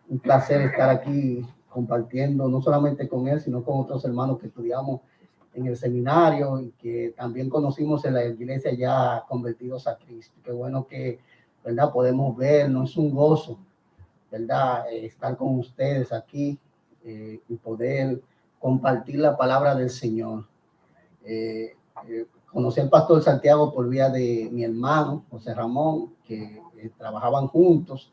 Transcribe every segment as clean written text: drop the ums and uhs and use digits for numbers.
un placer estar aquí compartiendo, no solamente con él, sino con otros hermanos que estudiamos en el seminario y que también conocimos en la iglesia ya convertidos a Cristo. Qué bueno que, ¿verdad? Podemos vernos, es un gozo, ¿verdad? Estar con ustedes aquí y poder compartir la palabra del Señor. Conocí al pastor Santiago por vía de mi hermano, José Ramón, que trabajaban juntos,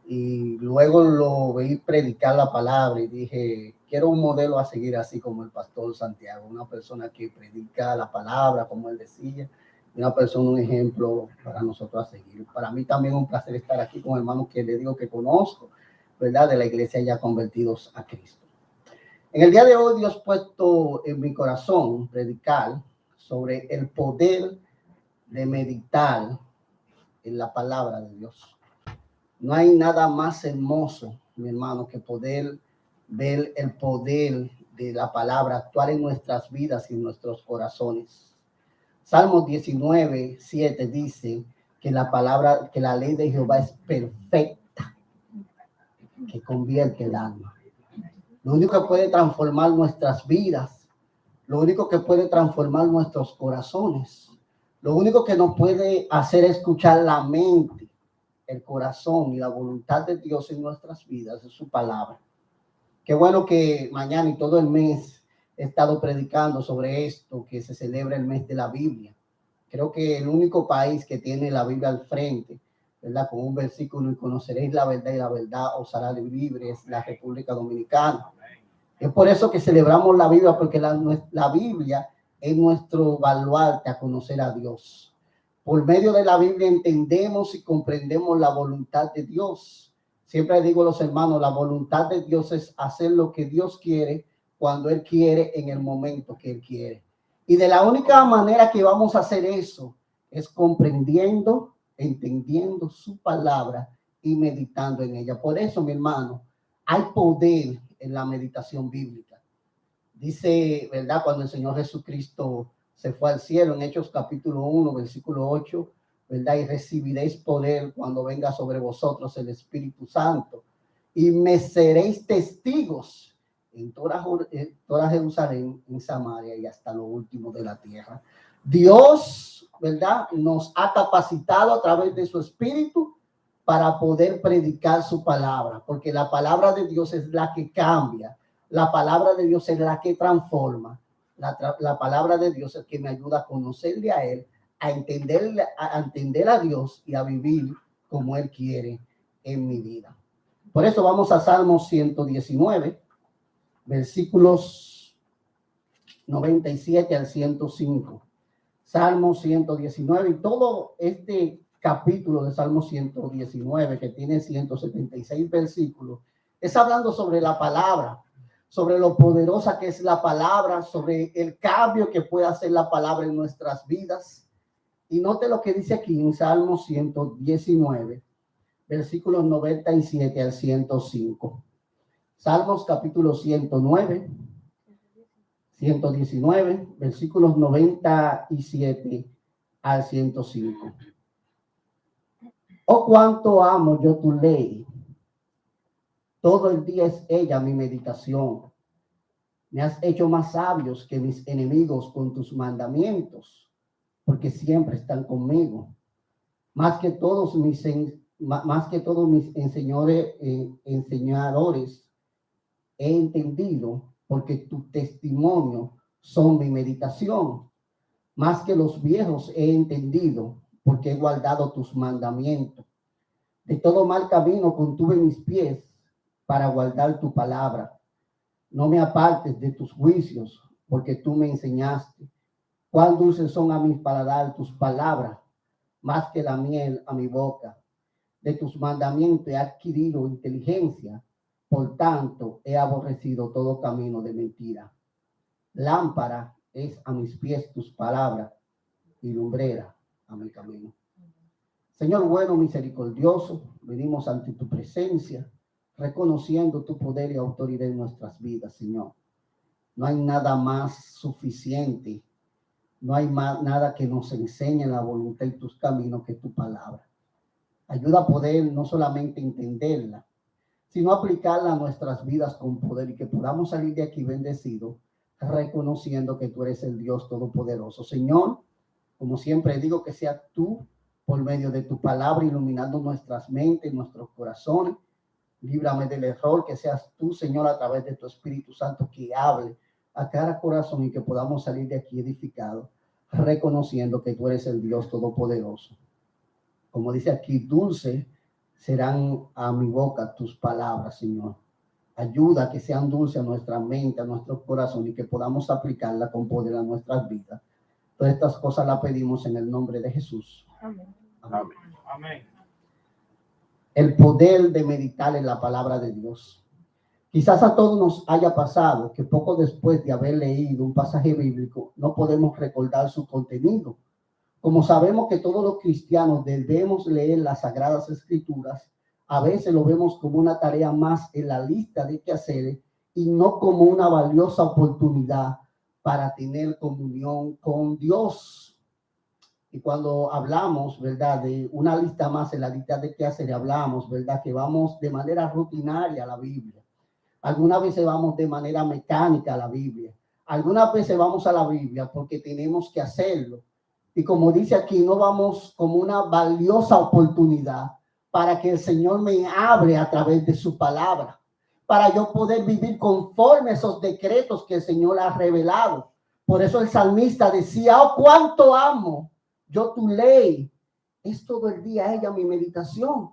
y luego lo vi predicar la palabra y dije, quiero un modelo a seguir así como el pastor Santiago, una persona que predica la palabra, como él decía, una persona, un ejemplo para nosotros a seguir. Para mí también un placer estar aquí con hermanos que le digo que conozco, ¿verdad? De la iglesia ya convertidos a Cristo. En el día de hoy Dios ha puesto en mi corazón predicar sobre el poder de meditar en la palabra de Dios. No hay nada más hermoso, mi hermano, que poder ver el poder de la palabra actuar en nuestras vidas y en nuestros corazones. Salmos 19:7 dice que la palabra, que la ley de Jehová es perfecta, que convierte el alma. Lo único que puede transformar nuestras vidas, lo único que puede transformar nuestros corazones, lo único que nos puede hacer escuchar la mente, el corazón y la voluntad de Dios en nuestras vidas es su palabra. Qué bueno que mañana y todo el mes he estado predicando sobre esto, que se celebra el mes de la Biblia. Creo que el único país que tiene la Biblia al frente, ¿verdad? Con un versículo, y conoceréis la verdad y la verdad os hará libre, es la República Dominicana. Es por eso que celebramos la Biblia, porque la Biblia es nuestro baluarte a conocer a Dios. Por medio de la Biblia entendemos y comprendemos la voluntad de Dios. Siempre digo a los hermanos, la voluntad de Dios es hacer lo que Dios quiere, cuando Él quiere, en el momento que Él quiere. Y de la única manera que vamos a hacer eso es comprendiendo, entendiendo su palabra y meditando en ella. Por eso, mi hermano, hay poder en la meditación bíblica. Dice, ¿verdad? Cuando el Señor Jesucristo se fue al cielo, en Hechos capítulo 1, versículo 8, ¿verdad? Y recibiréis poder cuando venga sobre vosotros el Espíritu Santo. Y me seréis testigos en toda Jerusalén, en Samaria y hasta lo último de la tierra. Dios, ¿verdad? Nos ha capacitado a través de su Espíritu para poder predicar su palabra, porque la palabra de Dios es la que cambia, la palabra de Dios es la que transforma, la palabra de Dios es que me ayuda a conocerle a Él, a entender a Dios y a vivir como Él quiere en mi vida. Por eso vamos a Salmos 119, versículos 97 al 105. Salmos 119 y todo este capítulo de Salmo 119, que tiene 176 versículos, es hablando sobre la palabra, sobre lo poderosa que es la palabra, sobre el cambio que puede hacer la palabra en nuestras vidas. Y note lo que dice aquí en Salmo 119, versículos 97 al 105. Salmos capítulo 119, versículos 97 al 105. Oh, cuánto amo yo tu ley. Todo el día es ella mi meditación. Me has hecho más sabios que mis enemigos con tus mandamientos, porque siempre están conmigo. Más que todos mis enseñadores he entendido, porque tu testimonio son mi meditación. Más que los viejos he entendido, porque he guardado tus mandamientos. De todo mal camino contuve mis pies para guardar tu palabra. No me apartes de tus juicios, porque tú me enseñaste. Cuán dulces son a mi paladar tus palabras, más que la miel a mi boca. De tus mandamientos he adquirido inteligencia, por tanto he aborrecido todo camino de mentira. Lámpara es a mis pies tus palabras y lumbrera a mi camino. Señor bueno, misericordioso, venimos ante tu presencia, reconociendo tu poder y autoridad en nuestras vidas, Señor. No hay nada más suficiente, no hay nada que nos enseñe la voluntad y tus caminos que tu palabra. Ayuda a poder no solamente entenderla, sino aplicarla a nuestras vidas con poder y que podamos salir de aquí bendecidos, reconociendo que tú eres el Dios Todopoderoso. Señor, como siempre digo, que sea tú, por medio de tu palabra, iluminando nuestras mentes, nuestros corazones. Líbrame del error, que seas tú, Señor, a través de tu Espíritu Santo, que hable a cada corazón y que podamos salir de aquí edificados, reconociendo que tú eres el Dios Todopoderoso. Como dice aquí, dulce serán a mi boca tus palabras, Señor. Ayuda a que sean dulces a nuestra mente, a nuestro corazón, y que podamos aplicarla con poder a nuestras vidas. Todas estas cosas las pedimos en el nombre de Jesús. Amén. Amén. Amén. El poder de meditar en la palabra de Dios. Quizás a todos nos haya pasado que poco después de haber leído un pasaje bíblico no podemos recordar su contenido. Como sabemos que todos los cristianos debemos leer las Sagradas Escrituras, a veces lo vemos como una tarea más en la lista de quehaceres y no como una valiosa oportunidad para tener comunión con Dios. Y cuando hablamos, ¿verdad?, de una lista más en la lista de quehaceres, hablamos, ¿verdad?, que vamos de manera rutinaria a la Biblia. Algunas veces vamos de manera mecánica a la Biblia. Algunas veces vamos a la Biblia porque tenemos que hacerlo. Y como dice aquí, no vamos como una valiosa oportunidad para que el Señor me hable a través de su palabra, para yo poder vivir conforme a esos decretos que el Señor ha revelado. Por eso el salmista decía, oh, cuánto amo yo tu ley. Es todo el día ella mi meditación.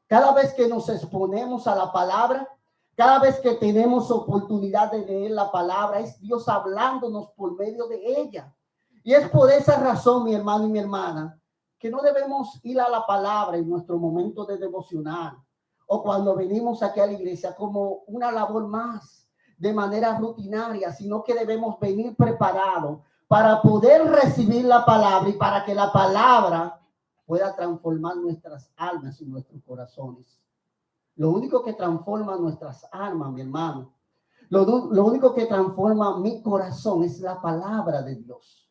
Cada vez que nos exponemos a la palabra, cada vez que tenemos oportunidad de leer la palabra, es Dios hablándonos por medio de ella. Y es por esa razón, mi hermano y mi hermana, que no debemos ir a la palabra en nuestro momento de devocional o cuando venimos aquí a la iglesia como una labor más de manera rutinaria, sino que debemos venir preparados para poder recibir la palabra y para que la palabra pueda transformar nuestras almas y nuestros corazones. Lo único que transforma nuestras almas, mi hermano, lo único que transforma mi corazón es la palabra de Dios.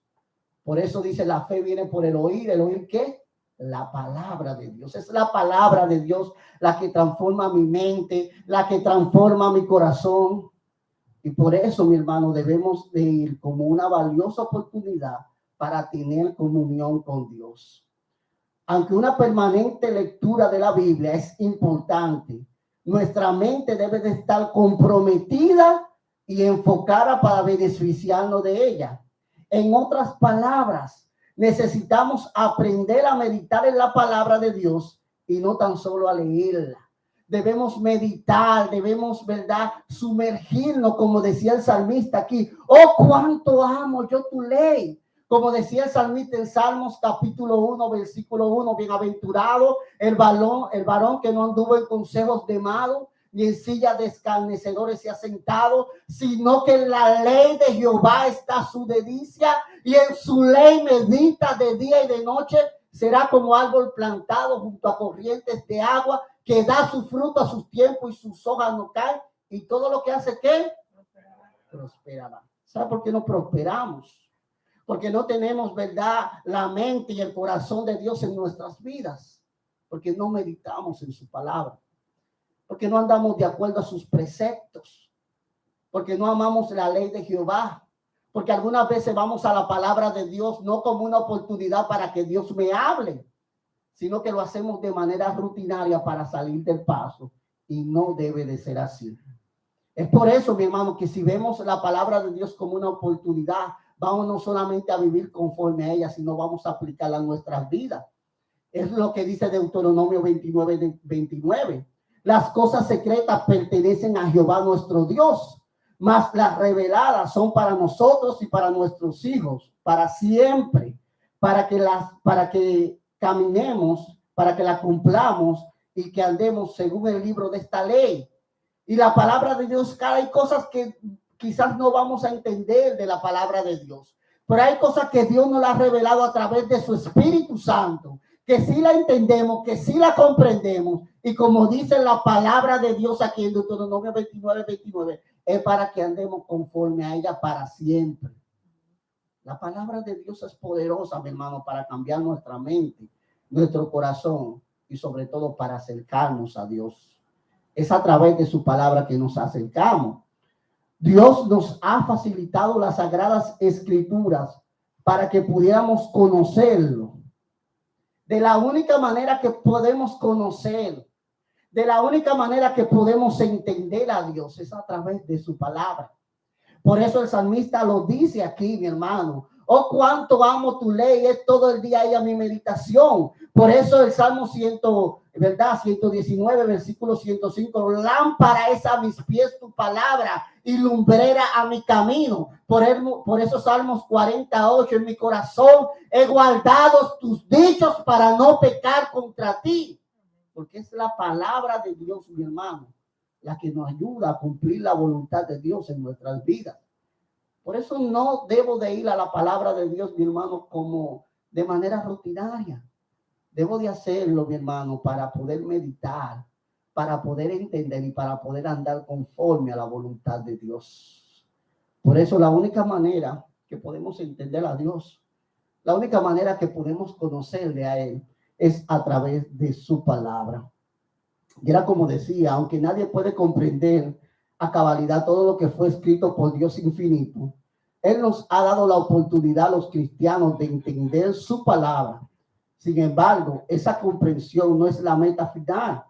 Por eso dice, la fe viene por el oír ¿qué? La palabra de Dios. Es la palabra de Dios la que transforma mi mente, la que transforma mi corazón. Y por eso, mi hermano, debemos de ir como una valiosa oportunidad para tener comunión con Dios. Aunque una permanente lectura de la Biblia es importante, nuestra mente debe de estar comprometida y enfocada para beneficiarnos de ella. En otras palabras, necesitamos aprender a meditar en la palabra de Dios y no tan solo a leerla. Debemos meditar, debemos, ¿verdad?, sumergirnos, como decía el salmista aquí. Oh, cuánto amo yo tu ley. Como decía el salmista en Salmos capítulo 1, versículo 1, bienaventurado el varón que no anduvo en consejos de malos, ni en silla de escarnecedores se ha sentado, sino que en la ley de Jehová está su delicia, y en su ley medita de día y de noche. Será como árbol plantado junto a corrientes de agua, que da su fruto a su tiempo y sus hojas no caen, y todo lo que hace, ¿qué? Prosperará. ¿Sabe por qué no prosperamos? Porque no tenemos, ¿verdad?, la mente y el corazón de Dios en nuestras vidas, porque no meditamos en su palabra, porque no andamos de acuerdo a sus preceptos, porque no amamos la ley de Jehová, porque algunas veces vamos a la palabra de Dios no como una oportunidad para que Dios me hable, sino que lo hacemos de manera rutinaria para salir del paso, y no debe de ser así. Es por eso, mi hermano, que si vemos la palabra de Dios como una oportunidad, vamos no solamente a vivir conforme a ella, sino vamos a aplicarla a nuestras vidas. Es lo que dice Deuteronomio 29. Las cosas secretas pertenecen a Jehová nuestro Dios, mas las reveladas son para nosotros y para nuestros hijos, para siempre, para que caminemos, para que la cumplamos y que andemos según el libro de esta ley. Y la palabra de Dios, hay cosas que quizás no vamos a entender de la palabra de Dios, pero hay cosas que Dios nos la ha revelado a través de su Espíritu Santo, que sí la entendemos, que sí la comprendemos, y como dice la palabra de Dios aquí en Deuteronomio 29, es para que andemos conforme a ella para siempre. La palabra de Dios es poderosa, mi hermano, para cambiar nuestra mente, nuestro corazón, y sobre todo para acercarnos a Dios. Es a través de su palabra que nos acercamos. Dios nos ha facilitado las sagradas escrituras para que pudiéramos conocerlo. De la única manera que podemos conocer, de la única manera que podemos entender a Dios es a través de su palabra. Por eso el salmista lo dice aquí, mi hermano. Oh, cuánto amo tu ley, es todo el día ella mi meditación. Por eso el Salmo 119, versículo 105, lámpara es a mis pies tu palabra y lumbrera a mi camino. Por eso Salmos 48, en mi corazón he guardado tus dichos para no pecar contra ti. Porque es la palabra de Dios, mi hermano, la que nos ayuda a cumplir la voluntad de Dios en nuestras vidas. Por eso no debo de ir a la palabra de Dios, mi hermano, como de manera rutinaria. Debo de hacerlo, mi hermano, para poder meditar, para poder entender y para poder andar conforme a la voluntad de Dios. Por eso la única manera que podemos entender a Dios, la única manera que podemos conocerle a Él es a través de su palabra. Y era como decía, aunque nadie puede comprender a cabalidad todo lo que fue escrito por Dios infinito, Él nos ha dado la oportunidad a los cristianos de entender su palabra. Sin embargo, esa comprensión no es la meta final.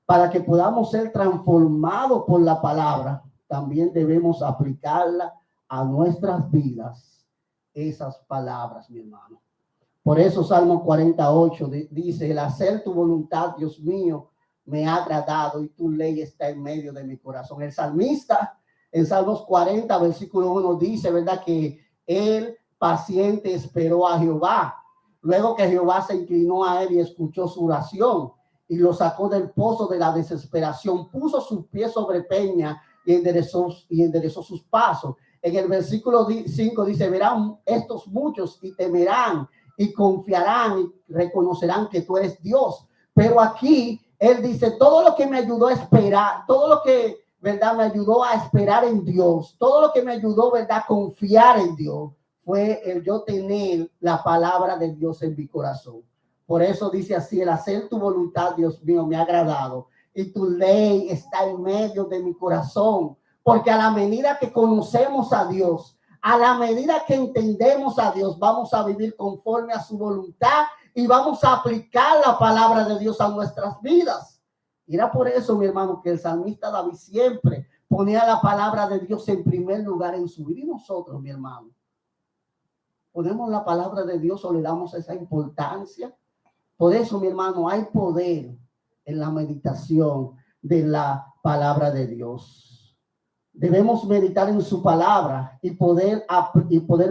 Para que podamos ser transformados por la palabra, también debemos aplicarla a nuestras vidas, esas palabras, mi hermano. Por eso Salmo 48 dice, el hacer tu voluntad, Dios mío, me ha agradado y tu ley está en medio de mi corazón. El salmista en Salmos 40, versículo 1 dice, ¿verdad? Que él paciente esperó a Jehová. Luego que Jehová se inclinó a él y escuchó su oración y lo sacó del pozo de la desesperación, puso sus pies sobre peña y enderezó sus pasos. En el versículo 5 dice, verán estos muchos y temerán y confiarán y reconocerán que tú eres Dios. Pero aquí él dice, todo lo que me ayudó a esperar, todo lo que, ¿verdad?, me ayudó a esperar en Dios, todo lo que me ayudó, ¿verdad?, a confiar en Dios, fue el yo tener la palabra de Dios en mi corazón. Por eso dice así, el hacer tu voluntad, Dios mío, me ha agradado y tu ley está en medio de mi corazón. Porque a la medida que conocemos a Dios, a la medida que entendemos a Dios, vamos a vivir conforme a su voluntad y vamos a aplicar la palabra de Dios a nuestras vidas. Y era por eso, mi hermano, que el salmista David siempre ponía la palabra de Dios en primer lugar en su vida. Y nosotros, mi hermano, ponemos la palabra de Dios o le damos esa importancia. Por eso, mi hermano, hay poder en la meditación de la palabra de Dios. Debemos meditar en su palabra y poder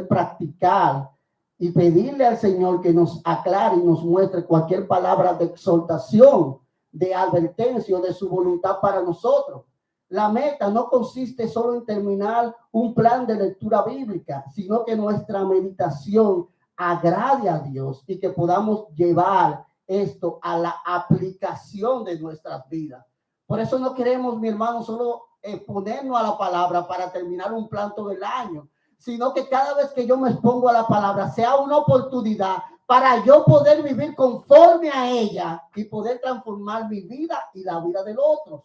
practicar y pedirle al Señor que nos aclare y nos muestre cualquier palabra de exhortación, de advertencia o de su voluntad para nosotros. La meta no consiste solo en terminar un plan de lectura bíblica, sino que nuestra meditación agrade a Dios y que podamos llevar esto a la aplicación de nuestras vidas. Por eso no queremos, mi hermano, solo exponernos a la palabra para terminar un plan todo el año, sino que cada vez que yo me expongo a la palabra sea una oportunidad para yo poder vivir conforme a ella y poder transformar mi vida y la vida del otro.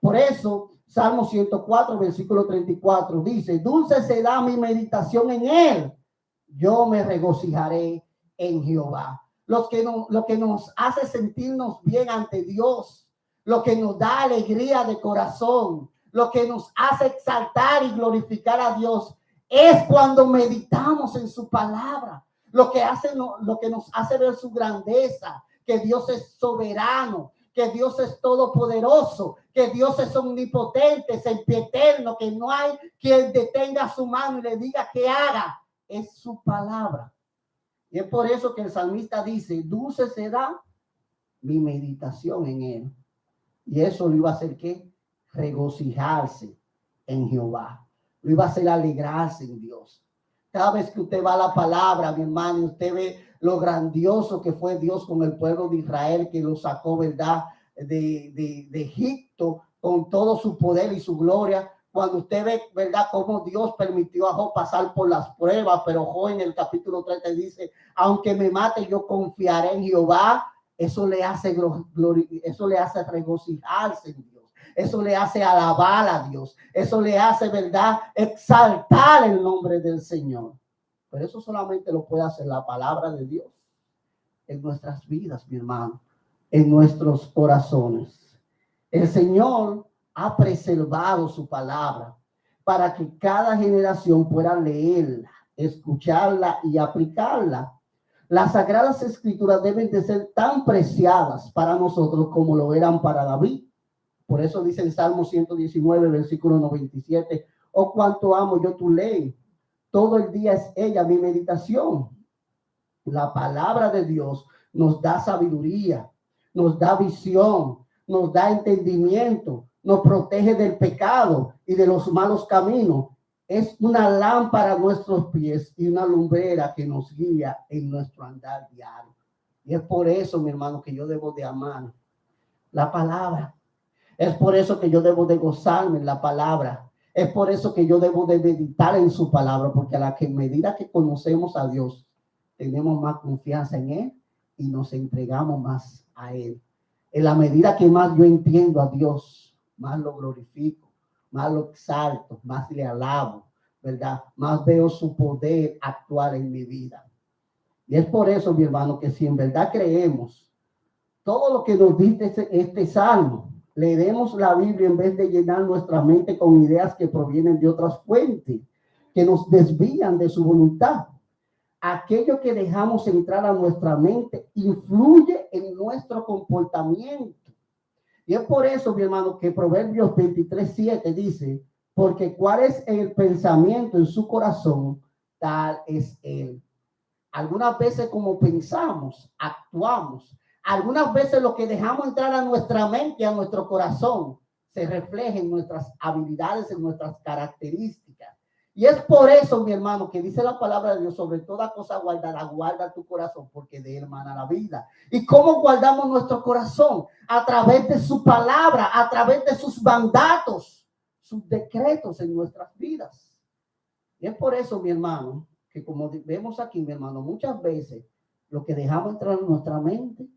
Por eso, Salmo 104, versículo 34 dice, dulce será mi meditación en él, yo me regocijaré en Jehová. Lo que nos hace sentirnos bien ante Dios, lo que nos da alegría de corazón, lo que nos hace exaltar y glorificar a Dios, es cuando meditamos en su palabra. Lo que nos hace ver su grandeza, que Dios es soberano, que Dios es todopoderoso, que Dios es omnipotente, es sempiterno, que no hay quien detenga su mano y le diga que haga. Es su palabra. Y es por eso que el salmista dice, dulce será mi meditación en él. Y eso lo iba a hacer ¿qué? Regocijarse en Jehová. Lo iba a hacer alegrarse en Dios. Cada vez que usted va a la palabra, mi hermano, usted ve lo grandioso que fue Dios con el pueblo de Israel, que lo sacó, ¿verdad?, de Egipto con todo su poder y su gloria. Cuando usted ve, ¿verdad?, cómo Dios permitió a Job pasar por las pruebas, pero Job en el capítulo 30 dice, aunque me mate, yo confiaré en Jehová. Eso le hace regocijarse en Dios. eso le hace alabar a Dios, eso le hace, ¿verdad?, exaltar el nombre del Señor. Pero eso solamente lo puede hacer la palabra de Dios en nuestras vidas, mi hermano, en nuestros corazones. El Señor ha preservado su palabra para que cada generación pueda leerla, escucharla y aplicarla. Las Sagradas Escrituras deben de ser tan preciadas para nosotros como lo eran para David. Por eso dice el Salmo 119, versículo 97, oh, cuánto amo yo tu ley. Todo el día es ella mi meditación. La palabra de Dios nos da sabiduría, nos da visión, nos da entendimiento, nos protege del pecado y de los malos caminos. Es una lámpara a nuestros pies y una lumbrera que nos guía en nuestro andar diario. Y es por eso, mi hermano, que yo debo de amar la palabra. Es por eso que yo debo de gozarme en la palabra. Es por eso que yo debo de meditar en su palabra, porque a la medida que conocemos a Dios, tenemos más confianza en Él y nos entregamos más a Él. En la medida que más yo entiendo a Dios, más lo glorifico, más lo exalto, más le alabo, ¿verdad? Más veo su poder actuar en mi vida. Y es por eso, mi hermano, que si en verdad creemos todo lo que nos dice este salmo, leemos la Biblia en vez de llenar nuestra mente con ideas que provienen de otras fuentes, que nos desvían de su voluntad. Aquello que dejamos entrar a nuestra mente influye en nuestro comportamiento. Y es por eso, mi hermano, que Proverbios 23:7 dice, porque cuál es el pensamiento en su corazón, tal es él. Algunas veces como pensamos, actuamos. Algunas veces lo que dejamos entrar a nuestra mente, a nuestro corazón, se refleja en nuestras habilidades, en nuestras características. Y es por eso, mi hermano, que dice la palabra de Dios, sobre toda cosa guardada, guarda tu corazón, porque de él emana la vida. ¿Y cómo guardamos nuestro corazón? A través de su palabra, a través de sus mandatos, sus decretos en nuestras vidas. Y es por eso, mi hermano, que como vemos aquí, mi hermano, muchas veces lo que dejamos entrar en nuestra mente,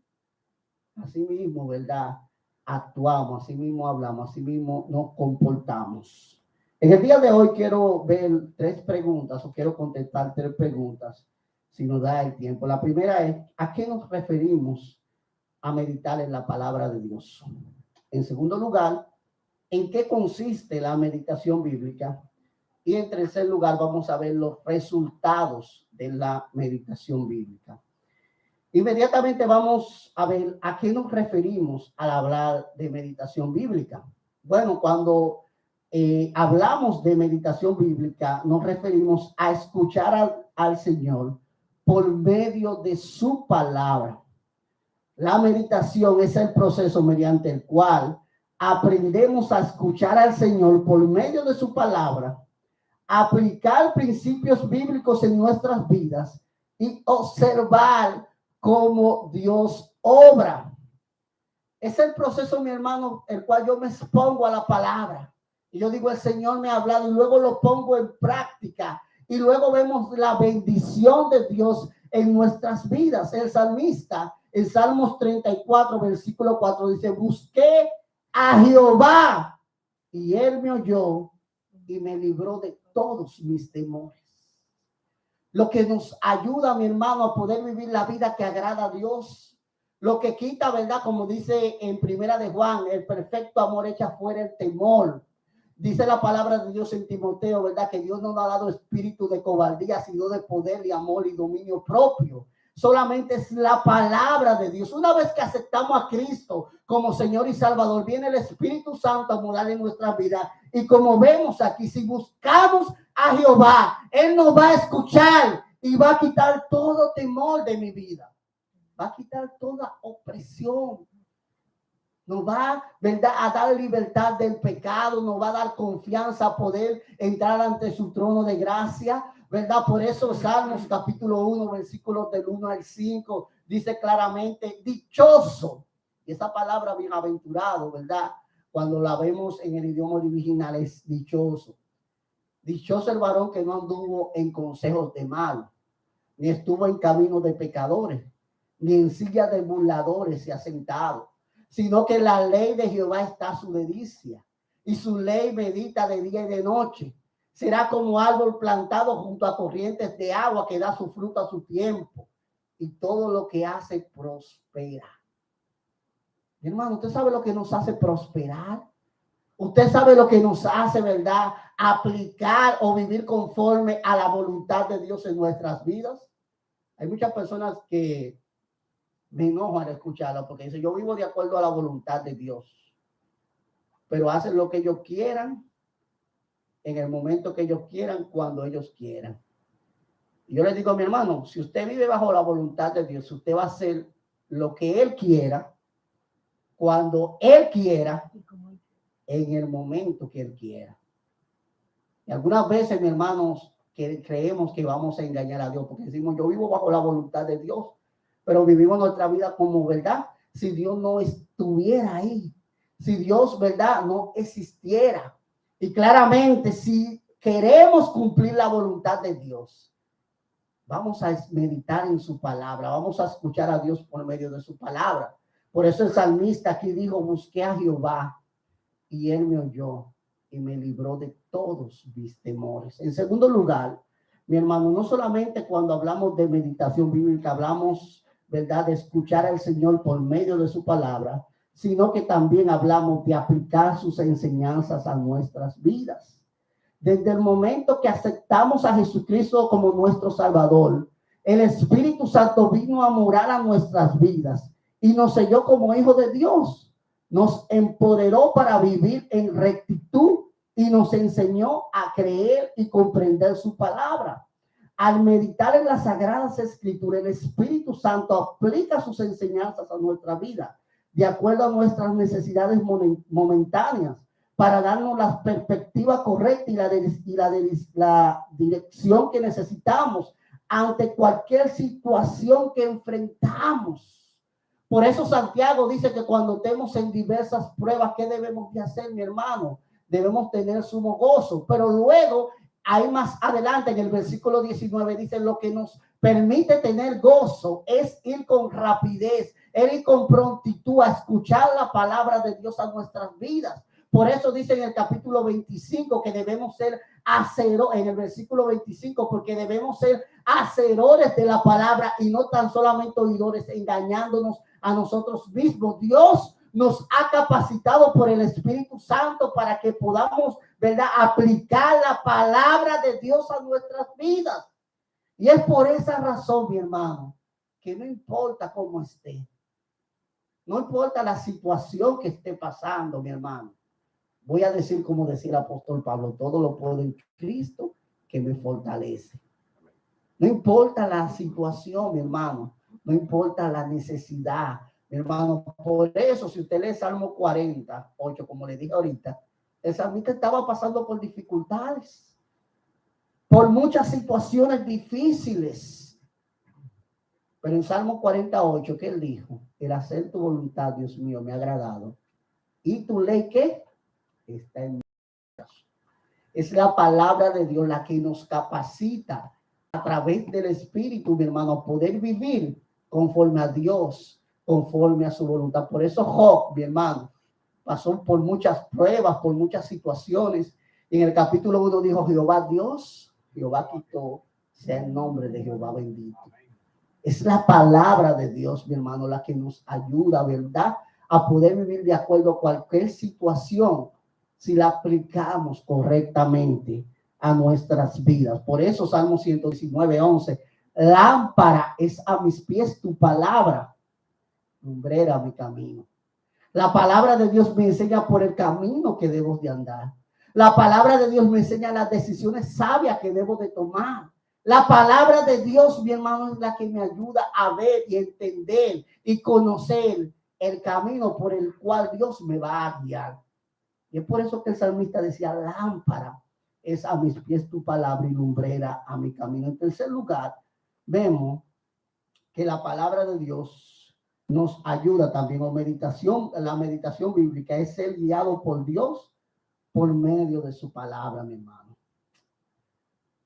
así mismo, ¿verdad?, actuamos, así mismo hablamos, así mismo nos comportamos. En el día de hoy quiero ver 3 preguntas, o quiero contestar 3 preguntas, si nos da el tiempo. La primera es, ¿a qué nos referimos a meditar en la palabra de Dios? En segundo lugar, ¿en qué consiste la meditación bíblica? Y en tercer lugar, vamos a ver los resultados de la meditación bíblica. Inmediatamente vamos a ver a qué nos referimos al hablar de meditación bíblica. Bueno, cuando hablamos de meditación bíblica, nos referimos a escuchar al Señor por medio de su palabra. La meditación es el proceso mediante el cual aprendemos a escuchar al Señor por medio de su palabra, aplicar principios bíblicos en nuestras vidas y observar cómo Dios obra. Es el proceso, mi hermano, el cual yo me expongo a la palabra. Y yo digo, el Señor me ha hablado, y luego lo pongo en práctica. Y luego vemos la bendición de Dios en nuestras vidas. El salmista, en Salmos 34, versículo 4, dice, busqué a Jehová y él me oyó y me libró de todos mis temores. Lo que nos ayuda, mi hermano, a poder vivir la vida que agrada a Dios. Lo que quita, ¿verdad? Como dice en Primera de Juan, el perfecto amor echa fuera el temor. Dice la palabra de Dios en Timoteo, ¿verdad? Que Dios no nos ha dado espíritu de cobardía, sino de poder y amor y dominio propio. Solamente es la palabra de Dios. Una vez que aceptamos a Cristo como Señor y Salvador, viene el Espíritu Santo a morar en nuestra vida. Y como vemos aquí, si buscamos a Jehová, Él nos va a escuchar y va a quitar todo temor de mi vida. Va a quitar toda opresión. Nos va, ¿verdad?, a dar libertad del pecado, nos va a dar confianza a poder entrar ante su trono de gracia, ¿verdad? Por eso Salmos capítulo 1, versículos del 1 al 5, dice claramente, dichoso. Y esa palabra bienaventurado, ¿verdad? Cuando la vemos en el idioma original es dichoso. Dichoso el varón que no anduvo en consejos de mal, ni estuvo en camino de pecadores, ni en silla de burladores se ha sentado, sino que la ley de Jehová está su delicia, y su ley medita de día y de noche. Será como árbol plantado junto a corrientes de agua que da su fruto a su tiempo, y todo lo que hace prospera. Mi hermano, ¿usted sabe lo que nos hace prosperar? Usted sabe lo que nos hace, ¿verdad?, aplicar o vivir conforme a la voluntad de Dios en nuestras vidas. Hay muchas personas que me enojan al escucharlo porque dicen, yo vivo de acuerdo a la voluntad de Dios, pero hacen lo que ellos quieran, en el momento que ellos quieran, cuando ellos quieran. Y yo les digo a mi hermano, si usted vive bajo la voluntad de Dios, usted va a hacer lo que Él quiera, cuando Él quiera, en el momento que Él quiera. Y algunas veces, mis hermanos, que creemos que vamos a engañar a Dios, porque decimos, yo vivo bajo la voluntad de Dios, pero vivimos nuestra vida como, ¿verdad?, si Dios no estuviera ahí, si Dios, ¿verdad?, no existiera. Y claramente, si queremos cumplir la voluntad de Dios, vamos a meditar en su palabra, vamos a escuchar a Dios por medio de su palabra. Por eso el salmista aquí dijo, busqué a Jehová y Él me oyó y me libró de todos mis temores. En segundo lugar, mi hermano, no solamente cuando hablamos de meditación bíblica, hablamos, ¿verdad?, de escuchar al Señor por medio de su palabra, sino que también hablamos de aplicar sus enseñanzas a nuestras vidas. Desde el momento que aceptamos a Jesucristo como nuestro Salvador, el Espíritu Santo vino a morar a nuestras vidas y nos selló como hijos de Dios. Nos empoderó para vivir en rectitud y nos enseñó a creer y comprender su palabra. Al meditar en las Sagradas Escrituras, el Espíritu Santo aplica sus enseñanzas a nuestra vida, de acuerdo a nuestras necesidades momentáneas, para darnos la perspectiva correcta y la dirección que necesitamos ante cualquier situación que enfrentamos. Por eso Santiago dice que cuando estemos en diversas pruebas, ¿qué debemos de hacer, mi hermano? Debemos tener sumo gozo. Pero luego, ahí más adelante en el versículo 19 dice, lo que nos permite tener gozo es ir con rapidez, ir con prontitud a escuchar la palabra de Dios a nuestras vidas. Por eso dice en el capítulo 25 que debemos ser hacedores, en el versículo 25, porque debemos ser hacedores de la palabra y no tan solamente oidores, engañándonos a nosotros mismos. Dios nos ha capacitado por el Espíritu Santo para que podamos, ¿verdad?, aplicar la palabra de Dios a nuestras vidas. Y es por esa razón, mi hermano, que no importa cómo esté, no importa la situación que esté pasando, mi hermano. Voy a decir como decía el apóstol Pablo, todo lo puedo en Cristo que me fortalece. No importa la situación, mi hermano, no importa la necesidad, mi hermano. Por eso, si usted lee Salmo 48, como le dije ahorita, el salmista estaba pasando por dificultades, por muchas situaciones difíciles. Pero en Salmo 48, ¿qué él dijo? El hacer tu voluntad, Dios mío, me ha agradado. ¿Y tu ley qué? Está en mi corazón. Es la palabra de Dios la que nos capacita a través del Espíritu, mi hermano, a poder vivir conforme a Dios, conforme a su voluntad. Por eso Job, mi hermano, pasó por muchas pruebas, por muchas situaciones. Y en el capítulo 1 dijo, Jehová Dios, Jehová quitó, sea el nombre de Jehová bendito. Es la palabra de Dios, mi hermano, la que nos ayuda, ¿verdad?, a poder vivir de acuerdo a cualquier situación, si la aplicamos correctamente a nuestras vidas. Por eso Salmo 119:11, lámpara es a mis pies tu palabra, lumbrera mi camino. La palabra de Dios me enseña por el camino que debo de andar. La palabra de Dios me enseña las decisiones sabias que debo de tomar. La palabra de Dios, mi hermano, es la que me ayuda a ver y entender y conocer el camino por el cual Dios me va a guiar. Y es por eso que el salmista decía, lámpara es a mis pies tu palabra y lumbrera a mi camino. En tercer lugar, vemos que la palabra de Dios nos ayuda también, o meditación, la meditación bíblica es ser guiado por Dios por medio de su palabra, mi hermano.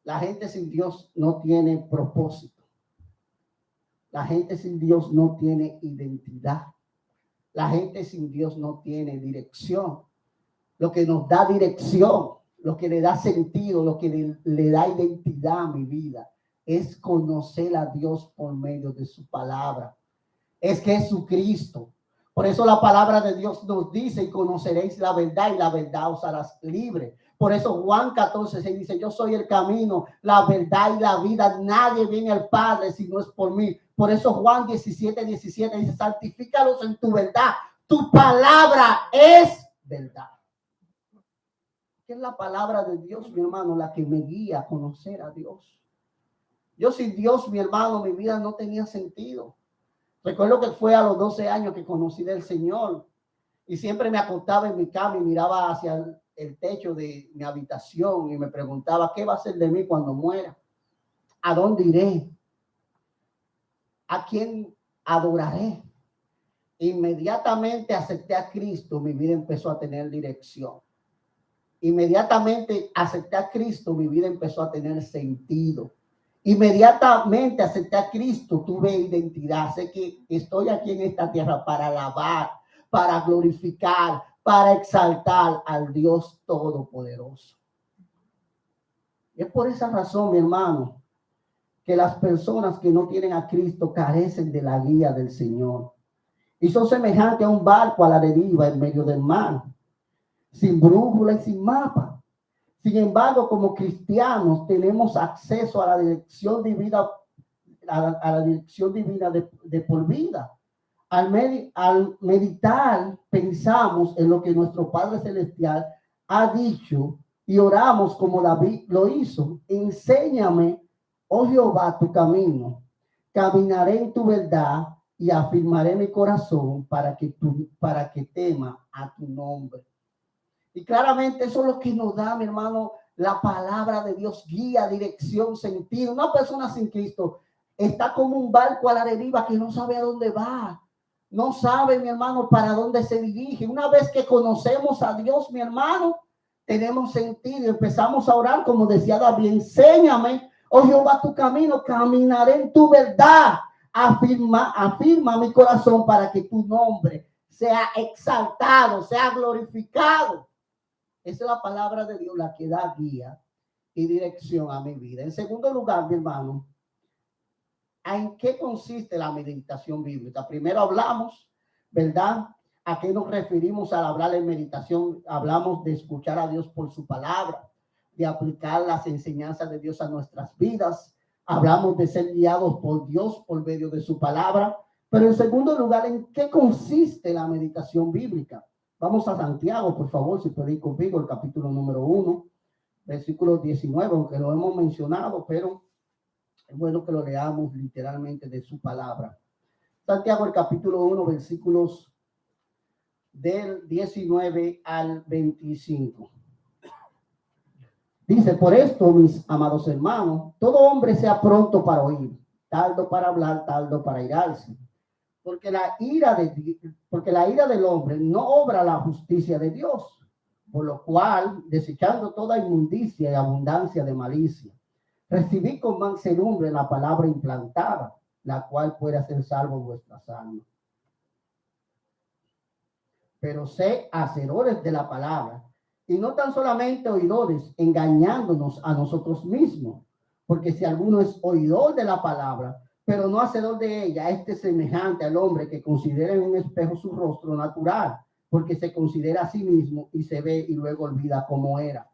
La gente sin Dios no tiene propósito. La gente sin Dios no tiene identidad. La gente sin Dios no tiene dirección. Lo que nos da dirección, lo que le da sentido, lo que le da identidad a mi vida, es conocer a Dios por medio de su palabra. Es Jesucristo. Por eso la palabra de Dios nos dice: y conoceréis la verdad, y la verdad os hará libre. Por eso Juan 14:6 dice: yo soy el camino, la verdad y la vida. Nadie viene al Padre si no es por mí. Por eso Juan 17:17 dice: santifícalos en tu verdad. Tu palabra es verdad. ¿Qué es la palabra de Dios, mi hermano? La que me guía a conocer a Dios. Yo sin Dios, mi hermano, mi vida no tenía sentido. Recuerdo que fue a los 12 años que conocí del Señor, y siempre me acostaba en mi cama y miraba hacia el techo de mi habitación y me preguntaba: ¿qué va a ser de mí cuando muera? ¿A dónde iré? ¿A quién adoraré? Inmediatamente acepté a Cristo, mi vida empezó a tener dirección. Inmediatamente acepté a Cristo, mi vida empezó a tener sentido. Inmediatamente acepté a Cristo, tuve identidad. Sé que estoy aquí en esta tierra para alabar, para glorificar, para exaltar al Dios Todopoderoso. Y es por esa razón, mi hermano, que las personas que no tienen a Cristo carecen de la guía del Señor. Y son semejantes a un barco a la deriva en medio del mar, sin brújula y sin mapa. Sin embargo, como cristianos tenemos acceso a la dirección divina, a la dirección divina de por vida. Al meditar, pensamos en lo que nuestro Padre Celestial ha dicho y oramos como David lo hizo. Enséñame, oh Jehová, tu camino. Caminaré en tu verdad y afirmaré mi corazón para que tema a tu nombre. Y claramente eso es lo que nos da, mi hermano, la palabra de Dios: guía, dirección, sentido. Una persona sin Cristo está como un barco a la deriva que no sabe a dónde va. No sabe, mi hermano, para dónde se dirige. Una vez que conocemos a Dios, mi hermano, tenemos sentido. Empezamos a orar como decía David: enséñame, oh Jehová, tu camino, caminaré en tu verdad. Afirma mi corazón para que tu nombre sea exaltado, sea glorificado. Esa es la palabra de Dios, la que da guía y dirección a mi vida. En segundo lugar, mi hermano, ¿en qué consiste la meditación bíblica? Primero hablamos, ¿verdad? ¿A qué nos referimos al hablar de meditación? Hablamos de escuchar a Dios por su palabra, de aplicar las enseñanzas de Dios a nuestras vidas. Hablamos de ser guiados por Dios por medio de su palabra. Pero en segundo lugar, ¿en qué consiste la meditación bíblica? Vamos a Santiago, por favor, si puede ir conmigo, el capítulo número 1, versículo 19, aunque lo hemos mencionado, pero es bueno que lo leamos literalmente de su palabra. Santiago, el capítulo 1, versículos del 19 al 25. Dice: por esto, mis amados hermanos, todo hombre sea pronto para oír, tardo para hablar, tardo para irarse. Porque la ira del hombre no obra la justicia de Dios, por lo cual, desechando toda inmundicia y abundancia de malicia, recibid con mansedumbre la palabra implantada, la cual puede hacer salvo vuestras almas. Pero sé hacedores de la palabra, y no tan solamente oidores, engañándonos a nosotros mismos. Porque si alguno es oidor de la palabra, pero no hacedor de ella, este es semejante al hombre que considera en un espejo su rostro natural, porque se considera a sí mismo y se ve y luego olvida cómo era.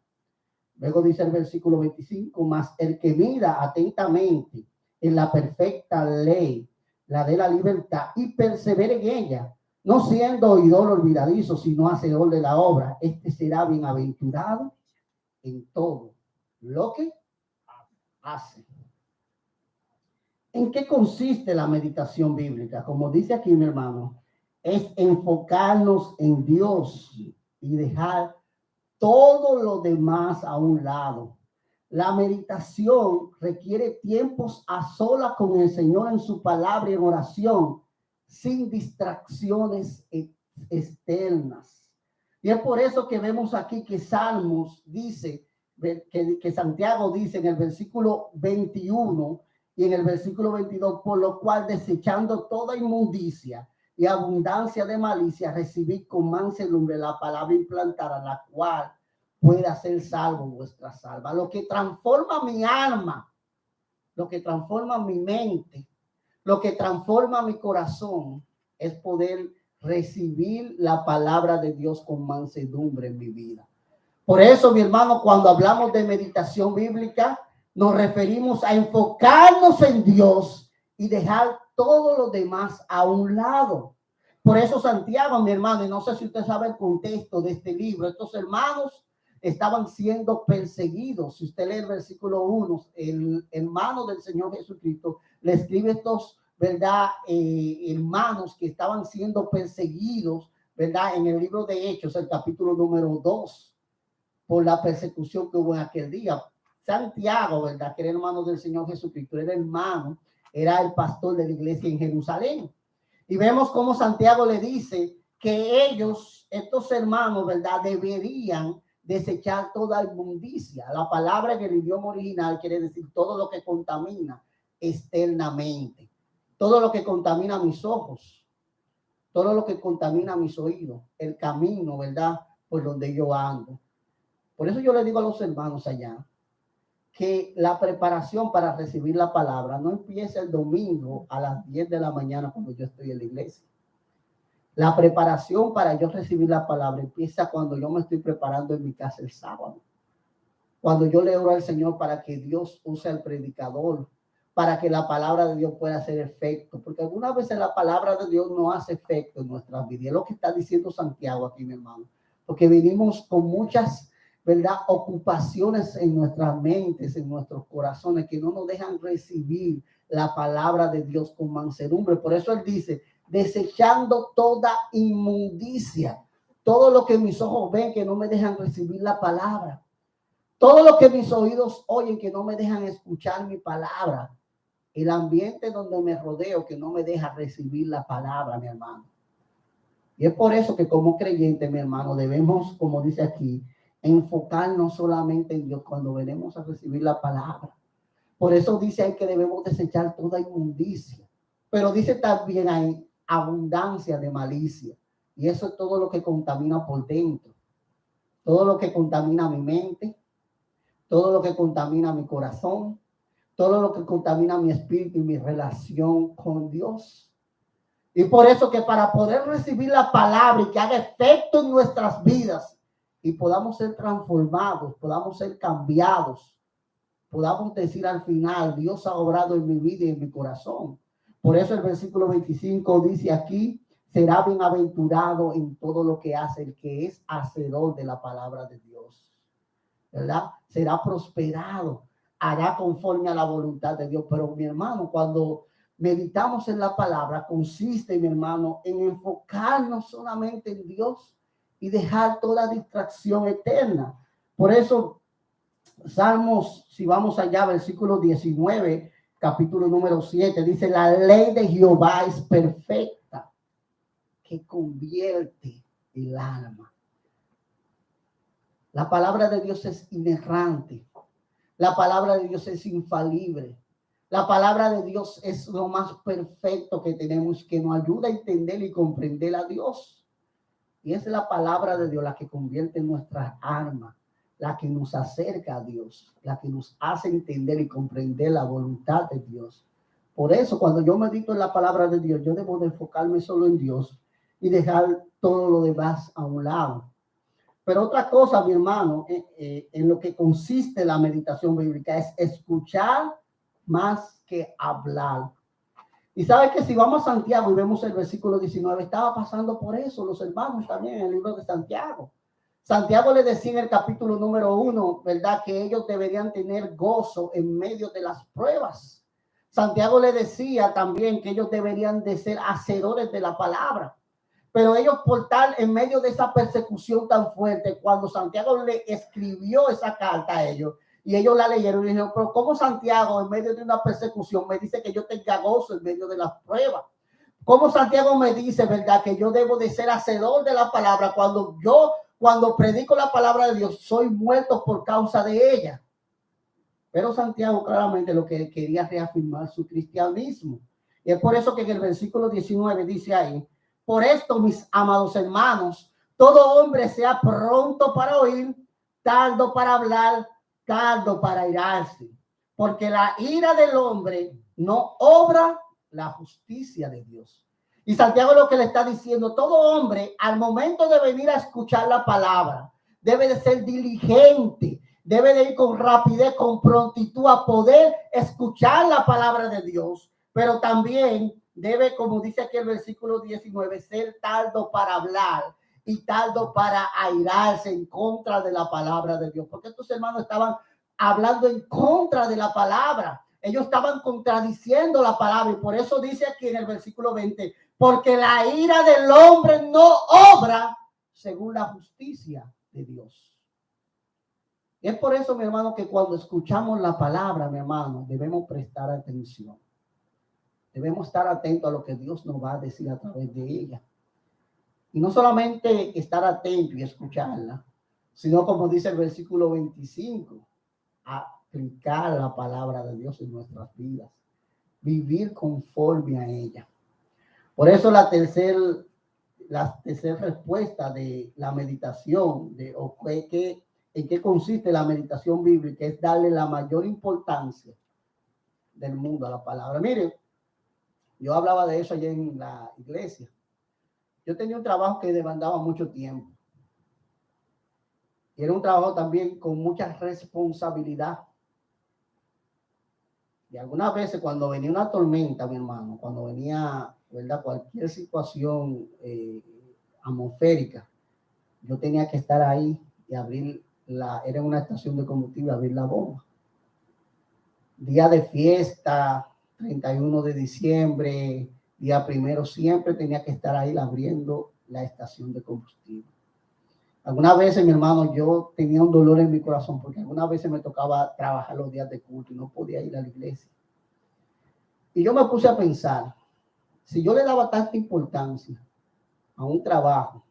Luego dice el versículo 25: mas el que mira atentamente en la perfecta ley, la de la libertad, y persevera en ella, no siendo oidor olvidadizo, sino hacedor de la obra, este será bienaventurado en todo lo que hace. ¿En qué consiste la meditación bíblica? Como dice aquí mi hermano, es enfocarnos en Dios y dejar todo lo demás a un lado. La meditación requiere tiempos a solas con el Señor en su palabra y en oración, sin distracciones externas. Y es por eso que vemos aquí que Salmos dice, que Santiago dice en el versículo 21 y en el versículo 22, por lo cual desechando toda inmundicia y abundancia de malicia, recibid con mansedumbre la palabra implantada, la cual puede hacer salvo vuestra salva. Lo que transforma mi alma, lo que transforma mi mente, lo que transforma mi corazón es poder recibir la palabra de Dios con mansedumbre en mi vida. Por eso, mi hermano, cuando hablamos de meditación bíblica, nos referimos a enfocarnos en Dios y dejar todo lo demás a un lado. Por eso Santiago, mi hermano, y no sé si usted sabe el contexto de este libro, estos hermanos estaban siendo perseguidos. Si usted lee el versículo 1, el hermano del Señor Jesucristo le escribe estos, ¿verdad? Hermanos que estaban siendo perseguidos, ¿verdad? En el libro de Hechos, el capítulo número 2, por la persecución que hubo en aquel día. Santiago, ¿verdad? Que era hermano del Señor Jesucristo, era hermano, era el pastor de la iglesia en Jerusalén. Y vemos cómo Santiago le dice que ellos, estos hermanos, ¿verdad? Deberían desechar toda inmundicia. La palabra en el idioma original quiere decir todo lo que contamina externamente, todo lo que contamina mis ojos, todo lo que contamina mis oídos, el camino, ¿verdad? Por donde yo ando. Por eso yo le digo a los hermanos allá que la preparación para recibir la palabra no empieza el domingo a las 10 de la mañana cuando yo estoy en la iglesia. La preparación para yo recibir la palabra empieza cuando yo me estoy preparando en mi casa el sábado. Cuando yo le oro al Señor para que Dios use al predicador, para que la palabra de Dios pueda hacer efecto. Porque algunas veces la palabra de Dios no hace efecto en nuestras vidas. Es lo que está diciendo Santiago aquí, mi hermano. Porque venimos con muchas, ¿verdad?, ocupaciones en nuestras mentes, en nuestros corazones, que no nos dejan recibir la palabra de Dios con mansedumbre. Por eso él dice, desechando toda inmundicia, todo lo que mis ojos ven que no me dejan recibir la palabra, todo lo que mis oídos oyen que no me dejan escuchar mi palabra, el ambiente donde me rodeo que no me deja recibir la palabra, mi hermano. Y es por eso que como creyente, mi hermano, debemos, como dice aquí, enfocarnos solamente en Dios cuando venimos a recibir la palabra. Por eso dice ahí que debemos desechar toda inmundicia. Pero dice también ahí abundancia de malicia. Y eso es todo lo que contamina por dentro. Todo lo que contamina mi mente. Todo lo que contamina mi corazón. Todo lo que contamina mi espíritu y mi relación con Dios. Y por eso que para poder recibir la palabra y que haga efecto en nuestras vidas y podamos ser transformados, podamos ser cambiados, podamos decir al final, Dios ha obrado en mi vida y en mi corazón. Por eso el versículo 25 dice aquí, será bienaventurado en todo lo que hace el que es hacedor de la palabra de Dios, ¿verdad? Será prosperado, hará conforme a la voluntad de Dios. Pero mi hermano, cuando meditamos en la palabra, consiste, mi hermano, en enfocarnos solamente en Dios y dejar toda distracción eterna. Por eso, Salmos, si vamos allá, versículo 19, capítulo número 7, dice, la ley de Jehová es perfecta, que convierte el alma. La palabra de Dios es inerrante. La palabra de Dios es infalible. La palabra de Dios es lo más perfecto que tenemos, que nos ayuda a entender y comprender a Dios. Y es la palabra de Dios la que convierte nuestras almas, la que nos acerca a Dios, la que nos hace entender y comprender la voluntad de Dios. Por eso, cuando yo medito en la palabra de Dios, yo debo de enfocarme solo en Dios y dejar todo lo demás a un lado. Pero otra cosa, mi hermano, en lo que consiste la meditación bíblica es escuchar más que hablar. Y sabe que si vamos a Santiago y vemos el versículo 19, estaba pasando por eso los hermanos también en el libro de Santiago. Santiago le decía en el capítulo número 1, ¿verdad?, que ellos deberían tener gozo en medio de las pruebas. Santiago le decía también que ellos deberían de ser hacedores de la palabra. Pero ellos por tal, en medio de esa persecución tan fuerte, cuando Santiago le escribió esa carta a ellos, y ellos la leyeron y dijeron, pero ¿cómo Santiago en medio de una persecución me dice que yo tenga gozo en medio de las pruebas? ¿Cómo Santiago me dice, verdad, que yo debo de ser hacedor de la palabra cuando predico la palabra de Dios, soy muerto por causa de ella? Pero Santiago claramente lo que quería reafirmar su cristianismo. Y es por eso que en el versículo 19 dice ahí, Por esto, mis amados hermanos, todo hombre sea pronto para oír, tardo para hablar, tardo para airarse, porque la ira del hombre no obra la justicia de Dios. Y Santiago lo que le está diciendo, todo hombre al momento de venir a escuchar la palabra debe de ser diligente, debe de ir con rapidez, con prontitud a poder escuchar la palabra de Dios, pero también debe, como dice aquí el versículo 19, ser tardo para hablar y tardo para airarse en contra de la palabra de Dios, porque estos hermanos estaban hablando en contra de la palabra. Ellos estaban contradiciendo la palabra, y por eso dice aquí en el versículo 20, porque la ira del hombre no obra según la justicia de Dios. Y es por eso, mi hermano, que cuando escuchamos la palabra, mi hermano, debemos prestar atención. Debemos estar atentos a lo que Dios nos va a decir a través de ella. Y no solamente estar atento y escucharla, sino como dice el versículo 25, aplicar la palabra de Dios en nuestras vidas, vivir conforme a ella. Por eso la tercera respuesta de la meditación, en qué consiste la meditación bíblica, es darle la mayor importancia del mundo a la palabra. Miren, yo hablaba de eso allá en la iglesia. Yo tenía un trabajo que demandaba mucho tiempo. Y era un trabajo también con mucha responsabilidad. Y algunas veces cuando venía una tormenta, mi hermano, cuando venía, ¿verdad?, cualquier situación atmosférica, yo tenía que estar ahí y abrir era una estación de combustible, abrir la bomba. Día de fiesta, 31 de diciembre, día primero, siempre tenía que estar ahí abriendo la estación de combustible. Algunas veces, mi hermano, yo tenía un dolor en mi corazón porque algunas veces me tocaba trabajar los días de culto y no podía ir a la iglesia. Y yo me puse a pensar, si yo le daba tanta importancia a un trabajo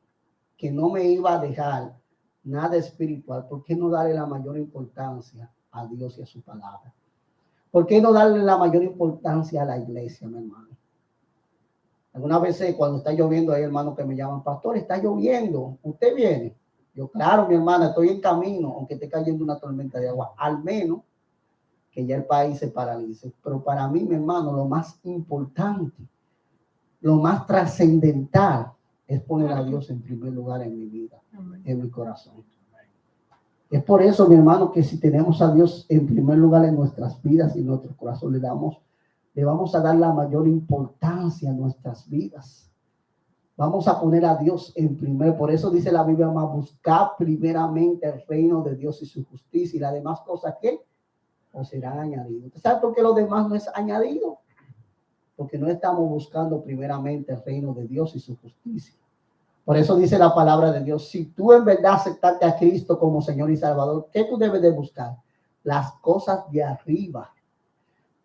que no me iba a dejar nada espiritual, ¿por qué no darle la mayor importancia a Dios y a su palabra? ¿Por qué no darle la mayor importancia a la iglesia, mi hermano? Algunas veces cuando está lloviendo hay hermanos que me llaman, pastor, está lloviendo, ¿usted viene? Yo, claro, mi hermana, estoy en camino, aunque esté cayendo una tormenta de agua, al menos que ya el país se paralice. Pero para mí, mi hermano, lo más importante, lo más trascendental es poner a Dios en primer lugar en mi vida, en mi corazón. Es por eso, mi hermano, que si tenemos a Dios en primer lugar en nuestras vidas y en nuestro corazón, le vamos a dar la mayor importancia a nuestras vidas. Vamos a poner a Dios en primer. Por eso dice la Biblia, más buscar primeramente el reino de Dios y su justicia, y las demás cosas que os serán añadidas. ¿Sabe por qué lo demás no es añadido? Porque no estamos buscando primeramente el reino de Dios y su justicia. Por eso dice la palabra de Dios, si tú en verdad aceptaste a Cristo como Señor y Salvador, ¿qué tú debes de buscar? Las cosas de arriba.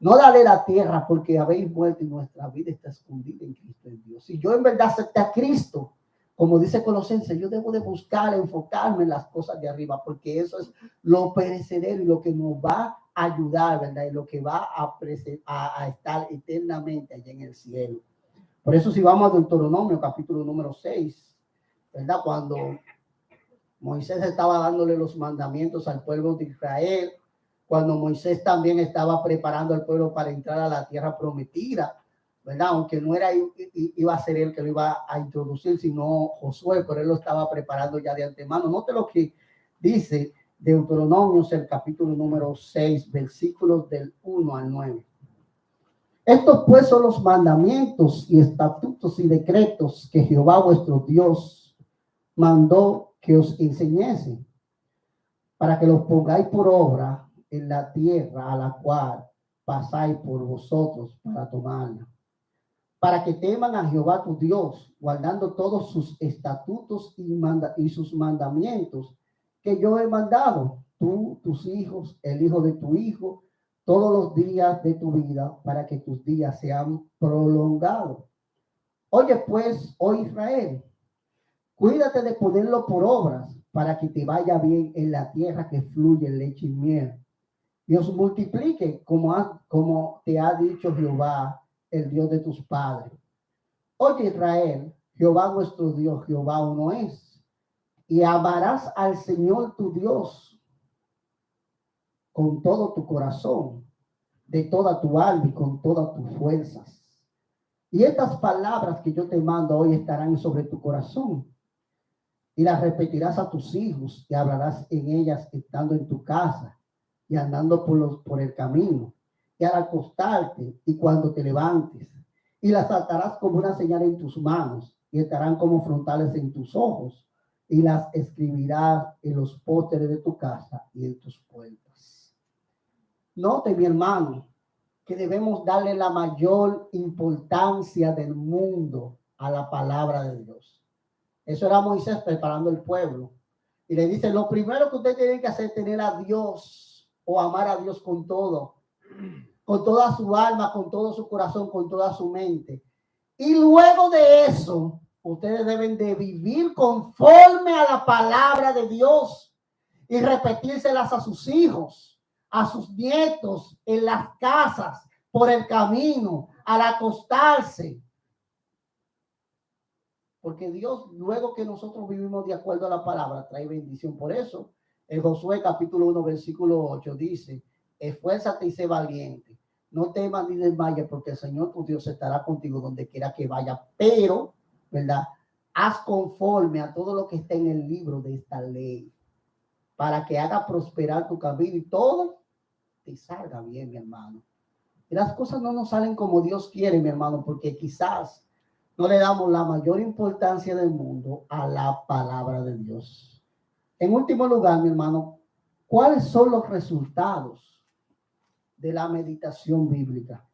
No darle la tierra, porque habéis muerto y nuestra vida está escondida en Cristo en Dios. Si yo en verdad acepté a Cristo, como dice Colosenses, yo debo de buscar, enfocarme en las cosas de arriba, porque eso es lo perecedero y lo que nos va a ayudar, ¿verdad? Y lo que va a estar eternamente allá en el cielo. Por eso si vamos a Deuteronomio, capítulo número 6, ¿verdad? Cuando Moisés estaba dándole los mandamientos al pueblo de Israel, cuando Moisés también estaba preparando al pueblo para entrar a la tierra prometida, ¿verdad? Aunque no iba a ser él que lo iba a introducir, sino Josué, pero él lo estaba preparando ya de antemano. Note lo que dice Deuteronomio, el capítulo número 6, versículos del 1 al 9. Estos pues son los mandamientos y estatutos y decretos que Jehová vuestro Dios mandó que os enseñase, para que los pongáis por obra en la tierra a la cual pasáis por vosotros para tomarla, para que teman a Jehová tu Dios, guardando todos sus estatutos y sus mandamientos que yo he mandado, tú, tus hijos, el hijo de tu hijo, todos los días de tu vida, para que tus días sean prolongados. Oye pues, oh Israel, cuídate de ponerlo por obras, para que te vaya bien en la tierra que fluye leche y miel. Dios multiplique como te ha dicho Jehová, el Dios de tus padres. Oye Israel, Jehová nuestro Dios, Jehová uno es. Y amarás al Señor tu Dios con todo tu corazón, de toda tu alma y con todas tus fuerzas. Y estas palabras que yo te mando hoy estarán sobre tu corazón. Y las repetirás a tus hijos y hablarás en ellas estando en tu casa y andando por el camino y al acostarte y cuando te levantes. Y las atarás como una señal en tus manos y estarán como frontales en tus ojos y las escribirás en los pósteres de tu casa y en tus puertas. Note, mi hermano, que debemos darle la mayor importancia del mundo a la palabra de Dios. Eso era Moisés preparando el pueblo. Y le dice, lo primero que usted tiene que hacer es tener a Dios o amar a Dios con todo, con toda su alma, con todo su corazón, con toda su mente. Y luego de eso, ustedes deben de vivir conforme a la palabra de Dios y repetírselas a sus hijos, a sus nietos, en las casas, por el camino, al acostarse. Porque Dios, luego que nosotros vivimos de acuerdo a la palabra, trae bendición. Por eso, en Josué capítulo 1, versículo 8 dice, esfuérzate y sé valiente. No temas ni desmayes, porque el Señor tu Dios estará contigo donde quiera que vaya. Pero, ¿verdad? Haz conforme a todo lo que está en el libro de esta ley, para que haga prosperar tu camino y todo te salga bien, mi hermano. Y las cosas no nos salen como Dios quiere, mi hermano, porque quizás no le damos la mayor importancia del mundo a la palabra de Dios. En último lugar, mi hermano, ¿cuáles son los resultados de la meditación bíblica?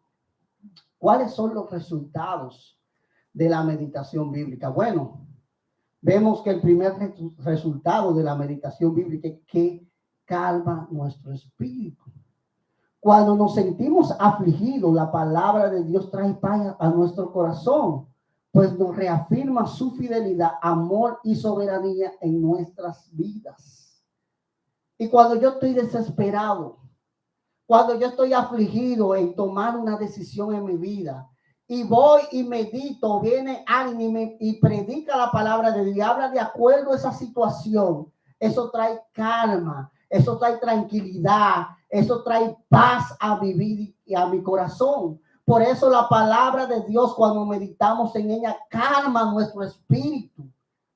¿Cuáles son los resultados de la meditación bíblica? Bueno, vemos que el primer resultado de la meditación bíblica es que calma nuestro espíritu. Cuando nos sentimos afligidos, la palabra de Dios trae paz a nuestro corazón, pues nos reafirma su fidelidad, amor y soberanía en nuestras vidas. Y cuando yo estoy desesperado, cuando yo estoy afligido en tomar una decisión en mi vida, y voy y medito, viene alguien y predica la palabra de Dios, habla de acuerdo a esa situación, eso trae calma, eso trae tranquilidad, eso trae paz a mi vida y a mi corazón. Por eso la palabra de Dios, cuando meditamos en ella, calma nuestro espíritu,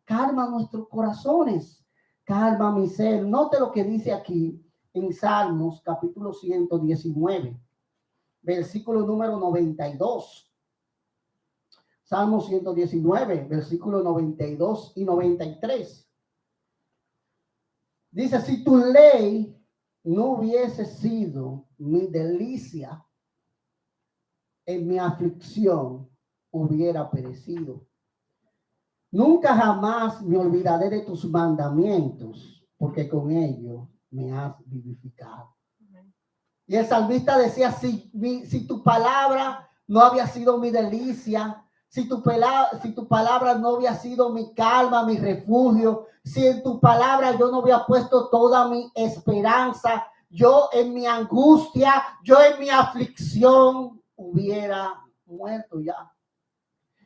calma nuestros corazones, calma mi ser. Note lo que dice aquí en Salmos capítulo 119, versículo número 92. Salmo 119, versículo 92 y 93. Dice, si tu ley no hubiese sido mi delicia, en mi aflicción hubiera perecido. Nunca jamás me olvidaré de tus mandamientos, porque con ellos me has vivificado. Y el salmista decía, si tu palabra no había sido mi delicia, si tu palabra no había sido mi calma, mi refugio, si en tu palabra yo no había puesto toda mi esperanza, yo en mi angustia, yo en mi aflicción hubiera muerto ya.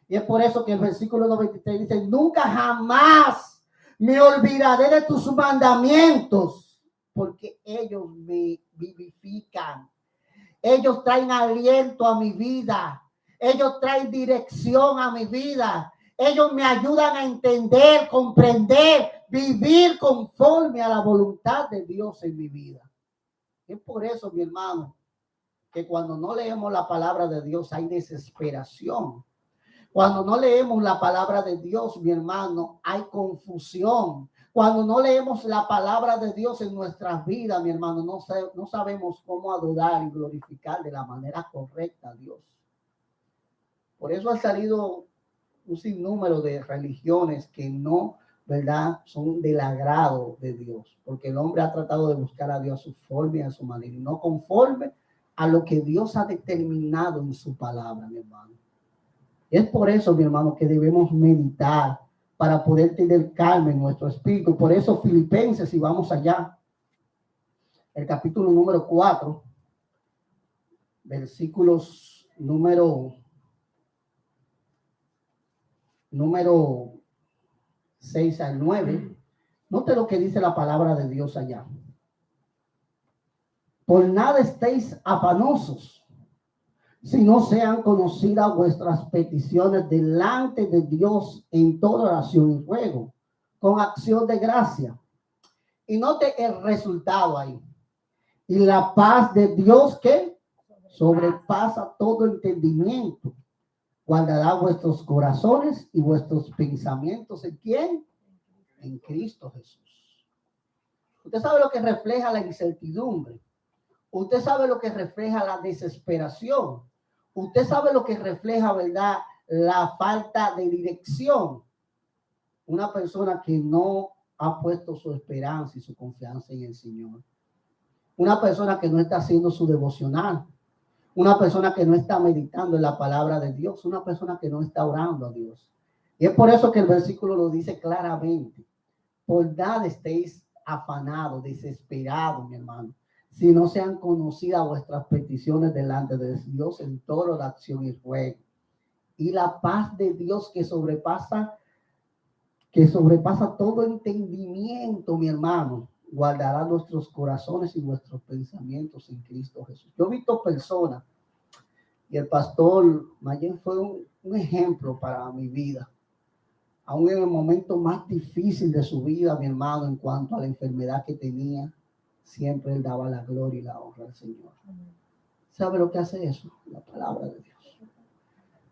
Y es por eso que el versículo 93 dice, nunca jamás me olvidaré de tus mandamientos, porque ellos me vivifican. Ellos traen aliento a mi vida. Ellos traen dirección a mi vida. Ellos me ayudan a entender, comprender, vivir conforme a la voluntad de Dios en mi vida. Es por eso, mi hermano, que cuando no leemos la palabra de Dios hay desesperación. Cuando no leemos la palabra de Dios, mi hermano, hay confusión. Cuando no leemos la palabra de Dios en nuestras vidas, mi hermano, no sabemos cómo adorar y glorificar de la manera correcta a Dios. Por eso ha salido un sinnúmero de religiones que no, ¿verdad?, son del agrado de Dios. Porque el hombre ha tratado de buscar a Dios a su forma y a su manera, y no conforme a lo que Dios ha determinado en su palabra, mi hermano. Es por eso, mi hermano, que debemos meditar para poder tener calma en nuestro espíritu. Por eso Filipenses, si vamos allá, el capítulo número 4, versículos número número 6 al 9. Note lo que dice la palabra de Dios allá. Por nada estéis afanosos, si no sean conocidas vuestras peticiones delante de Dios en toda oración y ruego, con acción de gracia. Y note el resultado ahí. Y la paz de Dios que sobrepasa todo entendimiento, guardará vuestros corazones y vuestros pensamientos. ¿En quién? En Cristo Jesús. Usted sabe lo que refleja la incertidumbre. Usted sabe lo que refleja la desesperación. Usted sabe lo que refleja, ¿verdad?, la falta de dirección. Una persona que no ha puesto su esperanza y su confianza en el Señor. Una persona que no está haciendo su devocional. Una persona que no está meditando en la palabra de Dios. Una persona que no está orando a Dios. Y es por eso que el versículo lo dice claramente. Por nada estéis afanados, desesperados, mi hermano, si no sean conocidas vuestras peticiones delante de Dios en toda oración y ruego. Y la paz de Dios que sobrepasa todo entendimiento, mi hermano, guardará nuestros corazones y nuestros pensamientos en Cristo Jesús. Yo he visto personas, y el pastor Mayen fue un ejemplo para mi vida. Aún en el momento más difícil de su vida, mi hermano, en cuanto a la enfermedad que tenía, siempre él daba la gloria y la honra al Señor. ¿Sabe lo que hace eso? La palabra de Dios.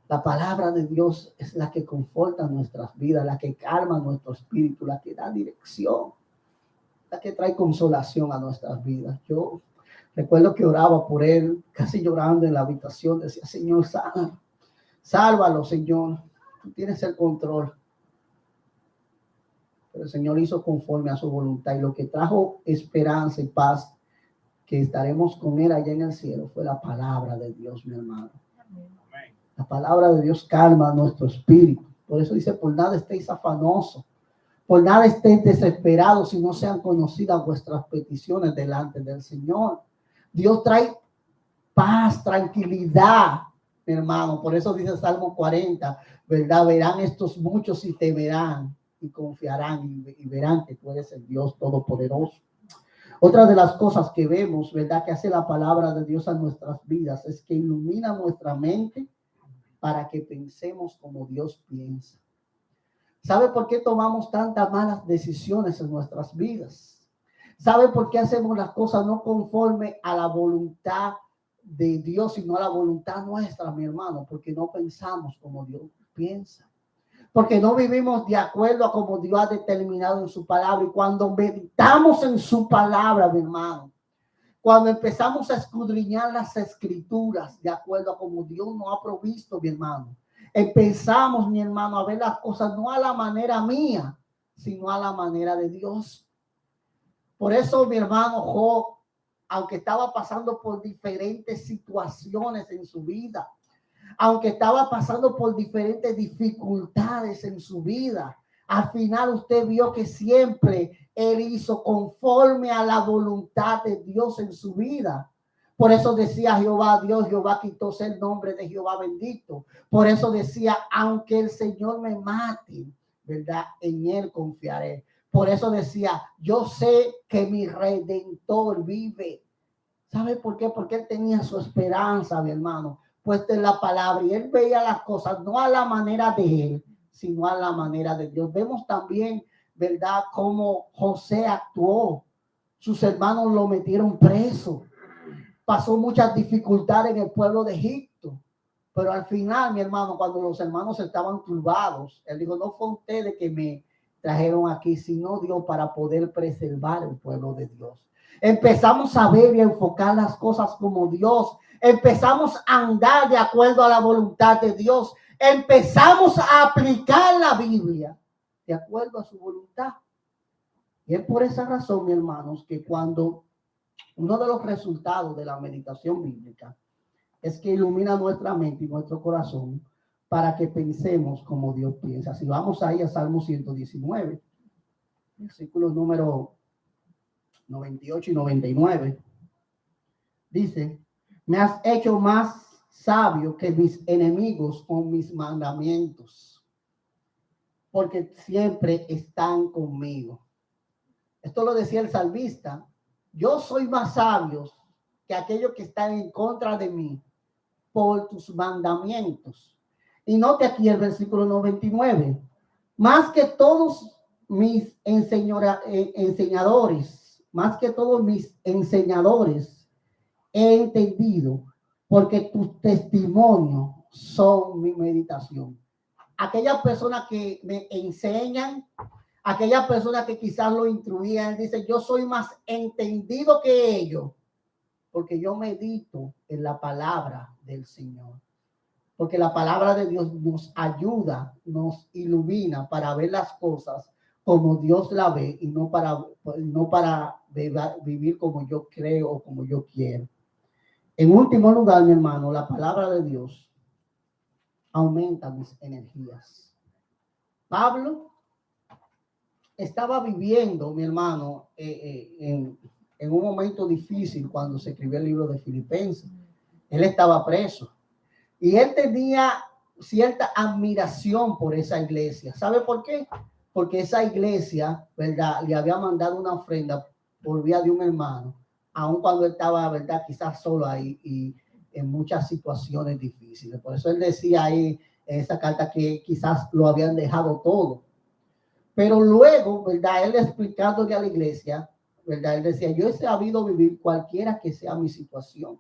La palabra de Dios es la que conforta nuestras vidas, la que calma nuestro espíritu, la que da dirección, la que trae consolación a nuestras vidas. Yo recuerdo que oraba por él, casi llorando en la habitación, decía: Señor, sálvalo, Señor, tú tienes el control. Pero el Señor hizo conforme a su voluntad, y lo que trajo esperanza y paz, que estaremos con él allá en el cielo, fue la palabra de Dios, mi hermano. Amén. La palabra de Dios calma nuestro espíritu. Por eso dice: por nada estéis afanosos, por nada estéis desesperados, si no sean conocidas vuestras peticiones delante del Señor. Dios trae paz, tranquilidad, mi hermano. Por eso dice Salmo 40, ¿verdad? Verán estos muchos y temerán y confiarán y verán que tú eres el Dios Todopoderoso. Otra de las cosas que vemos, ¿verdad?, que hace la palabra de Dios a nuestras vidas, es que ilumina nuestra mente para que pensemos como Dios piensa. ¿Sabe por qué tomamos tantas malas decisiones en nuestras vidas? ¿Sabe por qué hacemos las cosas no conforme a la voluntad de Dios, sino a la voluntad nuestra, mi hermano? Porque no pensamos como Dios piensa. Porque no vivimos de acuerdo a como Dios ha determinado en su palabra. Y cuando meditamos en su palabra, mi hermano, cuando empezamos a escudriñar las escrituras de acuerdo a como Dios nos ha provisto, mi hermano, empezamos, mi hermano, a ver las cosas no a la manera mía, sino a la manera de Dios. Por eso, mi hermano Job, aunque estaba pasando por diferentes situaciones en su vida, aunque estaba pasando por diferentes dificultades en su vida, al final usted vio que siempre él hizo conforme a la voluntad de Dios en su vida. Por eso decía Jehová Dios, Jehová quitó el nombre de Jehová bendito. Por eso decía: aunque el Señor me mate, ¿verdad?, en él confiaré. Por eso decía: yo sé que mi Redentor vive. ¿Sabe por qué? Porque él tenía su esperanza, mi hermano, puesta en la palabra, y él veía las cosas no a la manera de él, sino a la manera de Dios. Vemos también, ¿verdad?, cómo José actuó. Sus hermanos lo metieron preso. Pasó muchas dificultades en el pueblo de Egipto. Pero al final, mi hermano, cuando los hermanos estaban turbados, él dijo: no fue ustedes que me trajeron aquí, sino Dios, para poder preservar el pueblo de Dios. Empezamos a ver y a enfocar las cosas como Dios. Empezamos a andar de acuerdo a la voluntad de Dios. Empezamos a aplicar la Biblia de acuerdo a su voluntad. Y es por esa razón, mi hermanos, que cuando uno de los resultados de la meditación bíblica es que ilumina nuestra mente y nuestro corazón para que pensemos como Dios piensa. Si vamos ahí a Salmo 119, versículos número 98 y 99, dice: me has hecho más sabio que mis enemigos con mis mandamientos. porque siempre están conmigo. Esto lo decía el salmista. Yo soy más sabio que aquellos que están en contra de mí por tus mandamientos. Y note aquí el versículo 99. Más que todos mis enseñadores, más que todos mis enseñadores, he entendido, porque tus testimonios son mi meditación. Aquellas personas que me enseñan, aquellas personas que quizás lo instruían, dicen, yo soy más entendido que ellos, porque yo medito en la palabra del Señor. Porque la palabra de Dios nos ayuda, nos ilumina para ver las cosas como Dios la ve y no para vivir como yo creo o como yo quiero. En último lugar, mi hermano, la palabra de Dios aumenta mis energías. Pablo estaba viviendo, mi hermano, en un momento difícil cuando se escribió el libro de Filipenses. Él estaba preso y él tenía cierta admiración por esa iglesia. ¿Sabe por qué? Porque esa iglesia, ¿verdad?, le había mandado una ofrenda por vía de un hermano, aun cuando él estaba, ¿verdad?, quizás solo ahí y en muchas situaciones difíciles. Por eso él decía ahí en esa carta que quizás lo habían dejado todo. Pero luego, ¿verdad?, él explicándole a la iglesia, ¿verdad?, él decía, yo he sabido vivir cualquiera que sea mi situación.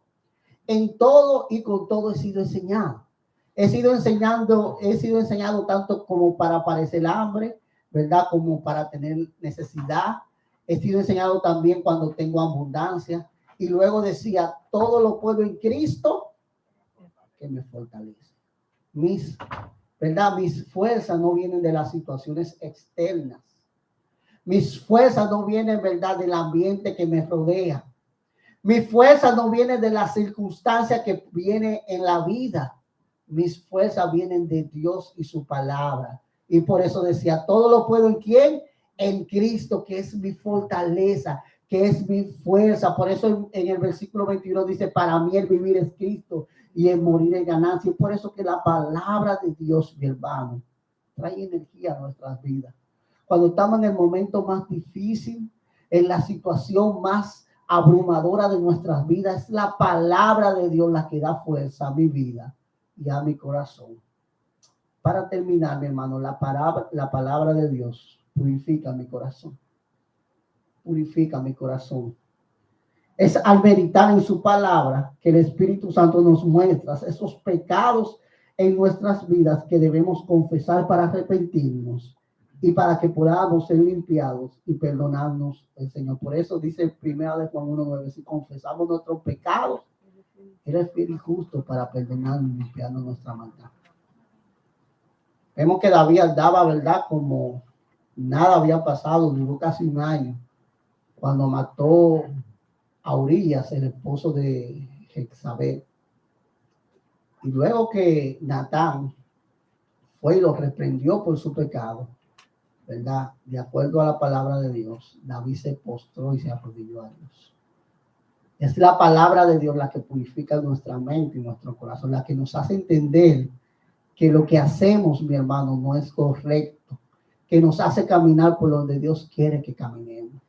En todo y con todo he sido enseñado. He sido enseñado tanto como para padecer hambre, ¿verdad?, como para tener necesidad. He sido enseñado también cuando tengo abundancia. Y luego decía, todo lo puedo en Cristo que me fortalece. Mis fuerzas no vienen de las situaciones externas. Mis fuerzas no vienen, ¿verdad?, del ambiente que me rodea. Mis fuerzas no vienen de las circunstancias que vienen en la vida. Mis fuerzas vienen de Dios y su palabra. Y por eso decía, todo lo puedo en ¿quién? En Cristo, que es mi fortaleza, que es mi fuerza. Por eso en el versículo 21 dice, para mí el vivir es Cristo y el morir es ganancia. Y por eso que la palabra de Dios, mi hermano, trae energía a nuestras vidas. Cuando estamos en el momento más difícil, en la situación más abrumadora de nuestras vidas, es la palabra de Dios la que da fuerza a mi vida y a mi corazón. Para terminar, mi hermano, la palabra de Dios purifica mi corazón. Purifica mi corazón. Es al meditar en su palabra que el Espíritu Santo nos muestra esos pecados en nuestras vidas que debemos confesar para arrepentirnos y para que podamos ser limpiados y perdonarnos el Señor. Por eso dice primera de Juan 1:9, si confesamos nuestros pecados, Él es fiel y justo para perdonarnos y limpiarnos nuestra maldad. Vemos que David andaba, ¿verdad?, como nada había pasado, duró casi un año, cuando mató a Urías, el esposo de Jezabel. Y luego que Natán fue y lo reprendió por su pecado, ¿verdad?, de acuerdo a la palabra de Dios, David se postró y se arrodilló a Dios. Es la palabra de Dios la que purifica nuestra mente y nuestro corazón, la que nos hace entender que lo que hacemos, mi hermano, no es correcto, que nos hace caminar por donde Dios quiere que caminemos.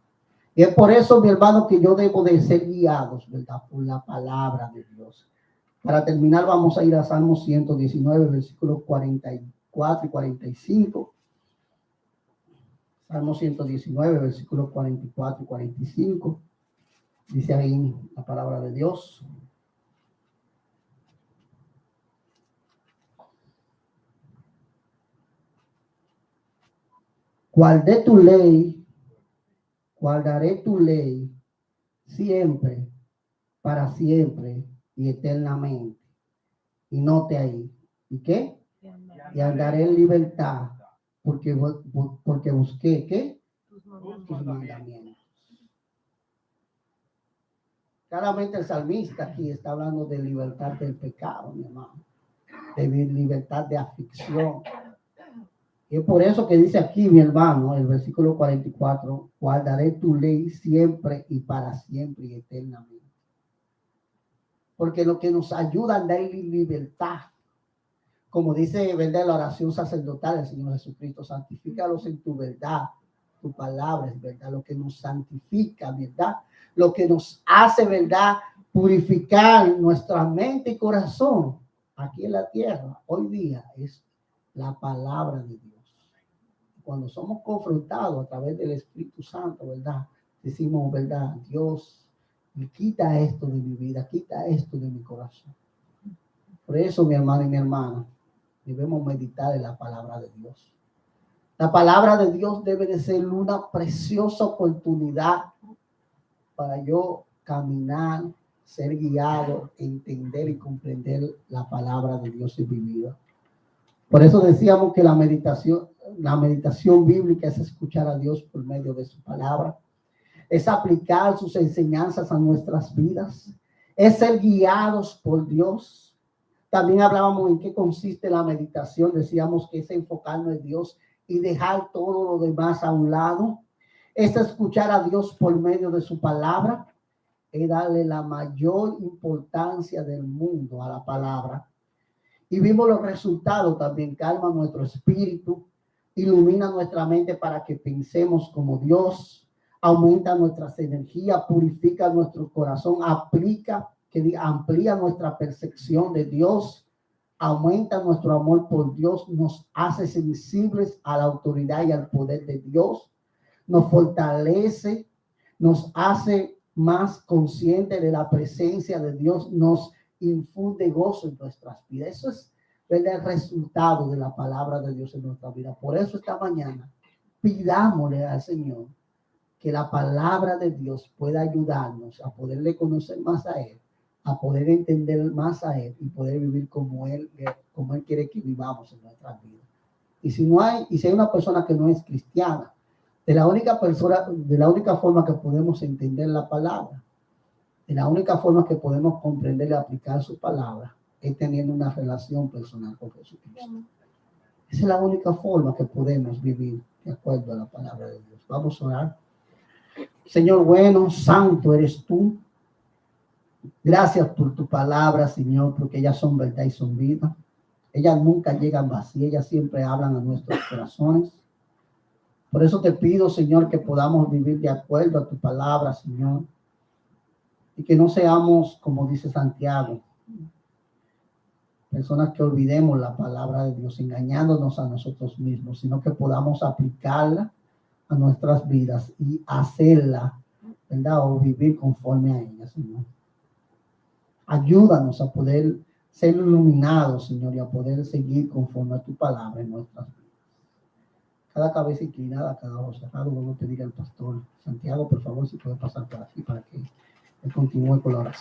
Y es por eso, mi hermano, que yo debo de ser guiados, ¿verdad?, por la palabra de Dios. Para terminar, vamos a ir a Salmo 119, versículos 44 y 45. Salmo 119, versículos 44 y 45. Dice ahí la palabra de Dios. Guardaré tu ley siempre, para siempre y eternamente. Y note ahí. ¿Y qué? Y andaré en libertad, porque busqué, ¿qué? Tus mandamientos. Claramente el salmista aquí está hablando de libertad del pecado, mi hermano, de libertad de aflicción. Y es por eso que dice aquí, mi hermano, el versículo 44, guardaré tu ley siempre y para siempre y eternamente. Porque lo que nos ayuda a andar en libertad, como dice, ¿verdad?, la oración sacerdotal del Señor Jesucristo, santifícalos en tu verdad. Tu palabra es verdad, lo que nos santifica, ¿verdad? Lo que nos hace, ¿verdad?, purificar nuestra mente y corazón aquí en la tierra, hoy día, es la palabra de Dios. Cuando somos confrontados a través del Espíritu Santo, ¿verdad?, decimos, ¿verdad?, Dios, quita esto de mi vida, quita esto de mi corazón. Por eso, mi hermano y mi hermana, debemos meditar en la palabra de Dios. La palabra de Dios debe de ser una preciosa oportunidad para yo caminar, ser guiado, entender y comprender la palabra de Dios en mi vida. Por eso decíamos que la meditación bíblica es escuchar a Dios por medio de su palabra, es aplicar sus enseñanzas a nuestras vidas, es ser guiados por Dios. También hablábamos en qué consiste la meditación, decíamos que es enfocarnos en Dios y dejar todo lo demás a un lado, es escuchar a Dios por medio de su palabra, es darle la mayor importancia del mundo a la palabra. Y vimos los resultados también, calma nuestro espíritu, ilumina nuestra mente para que pensemos como Dios, aumenta nuestras energías, purifica nuestro corazón, amplía nuestra percepción de Dios, aumenta nuestro amor por Dios, nos hace sensibles a la autoridad y al poder de Dios, nos fortalece, nos hace más conscientes de la presencia de Dios, nos infunde gozo en nuestras vidas. Eso es, ¿verdad?, el resultado de la palabra de Dios en nuestra vida. Por eso esta mañana pidámosle al Señor que la palabra de Dios pueda ayudarnos a poderle conocer más a Él, a poder entender más a Él y poder vivir como Él quiere que vivamos en nuestras vidas. Y si hay una persona que no es cristiana, de la única forma que podemos entender la palabra, de la única forma que podemos comprender y aplicar su palabra, es teniendo una relación personal con Jesucristo. Esa es la única forma que podemos vivir de acuerdo a la palabra de Dios. Vamos a orar. Señor bueno, santo eres tú. Gracias por tu palabra, Señor, porque ellas son verdad y son vida. Ellas nunca llegan vacías, ellas siempre hablan a nuestros corazones. Por eso te pido, Señor, que podamos vivir de acuerdo a tu palabra, Señor. Y que no seamos, como dice Santiago, personas que olvidemos la palabra de Dios, engañándonos a nosotros mismos, sino que podamos aplicarla a nuestras vidas y hacerla, ¿verdad?, o vivir conforme a ella, Señor. Ayúdanos a poder ser iluminados, Señor, y a poder seguir conforme a tu palabra en nuestras vidas. Cada cabeza inclinada, cada ojo cerrado, luego te diga el pastor Santiago, por favor, si puede pasar por aquí para que él continúe con la oración.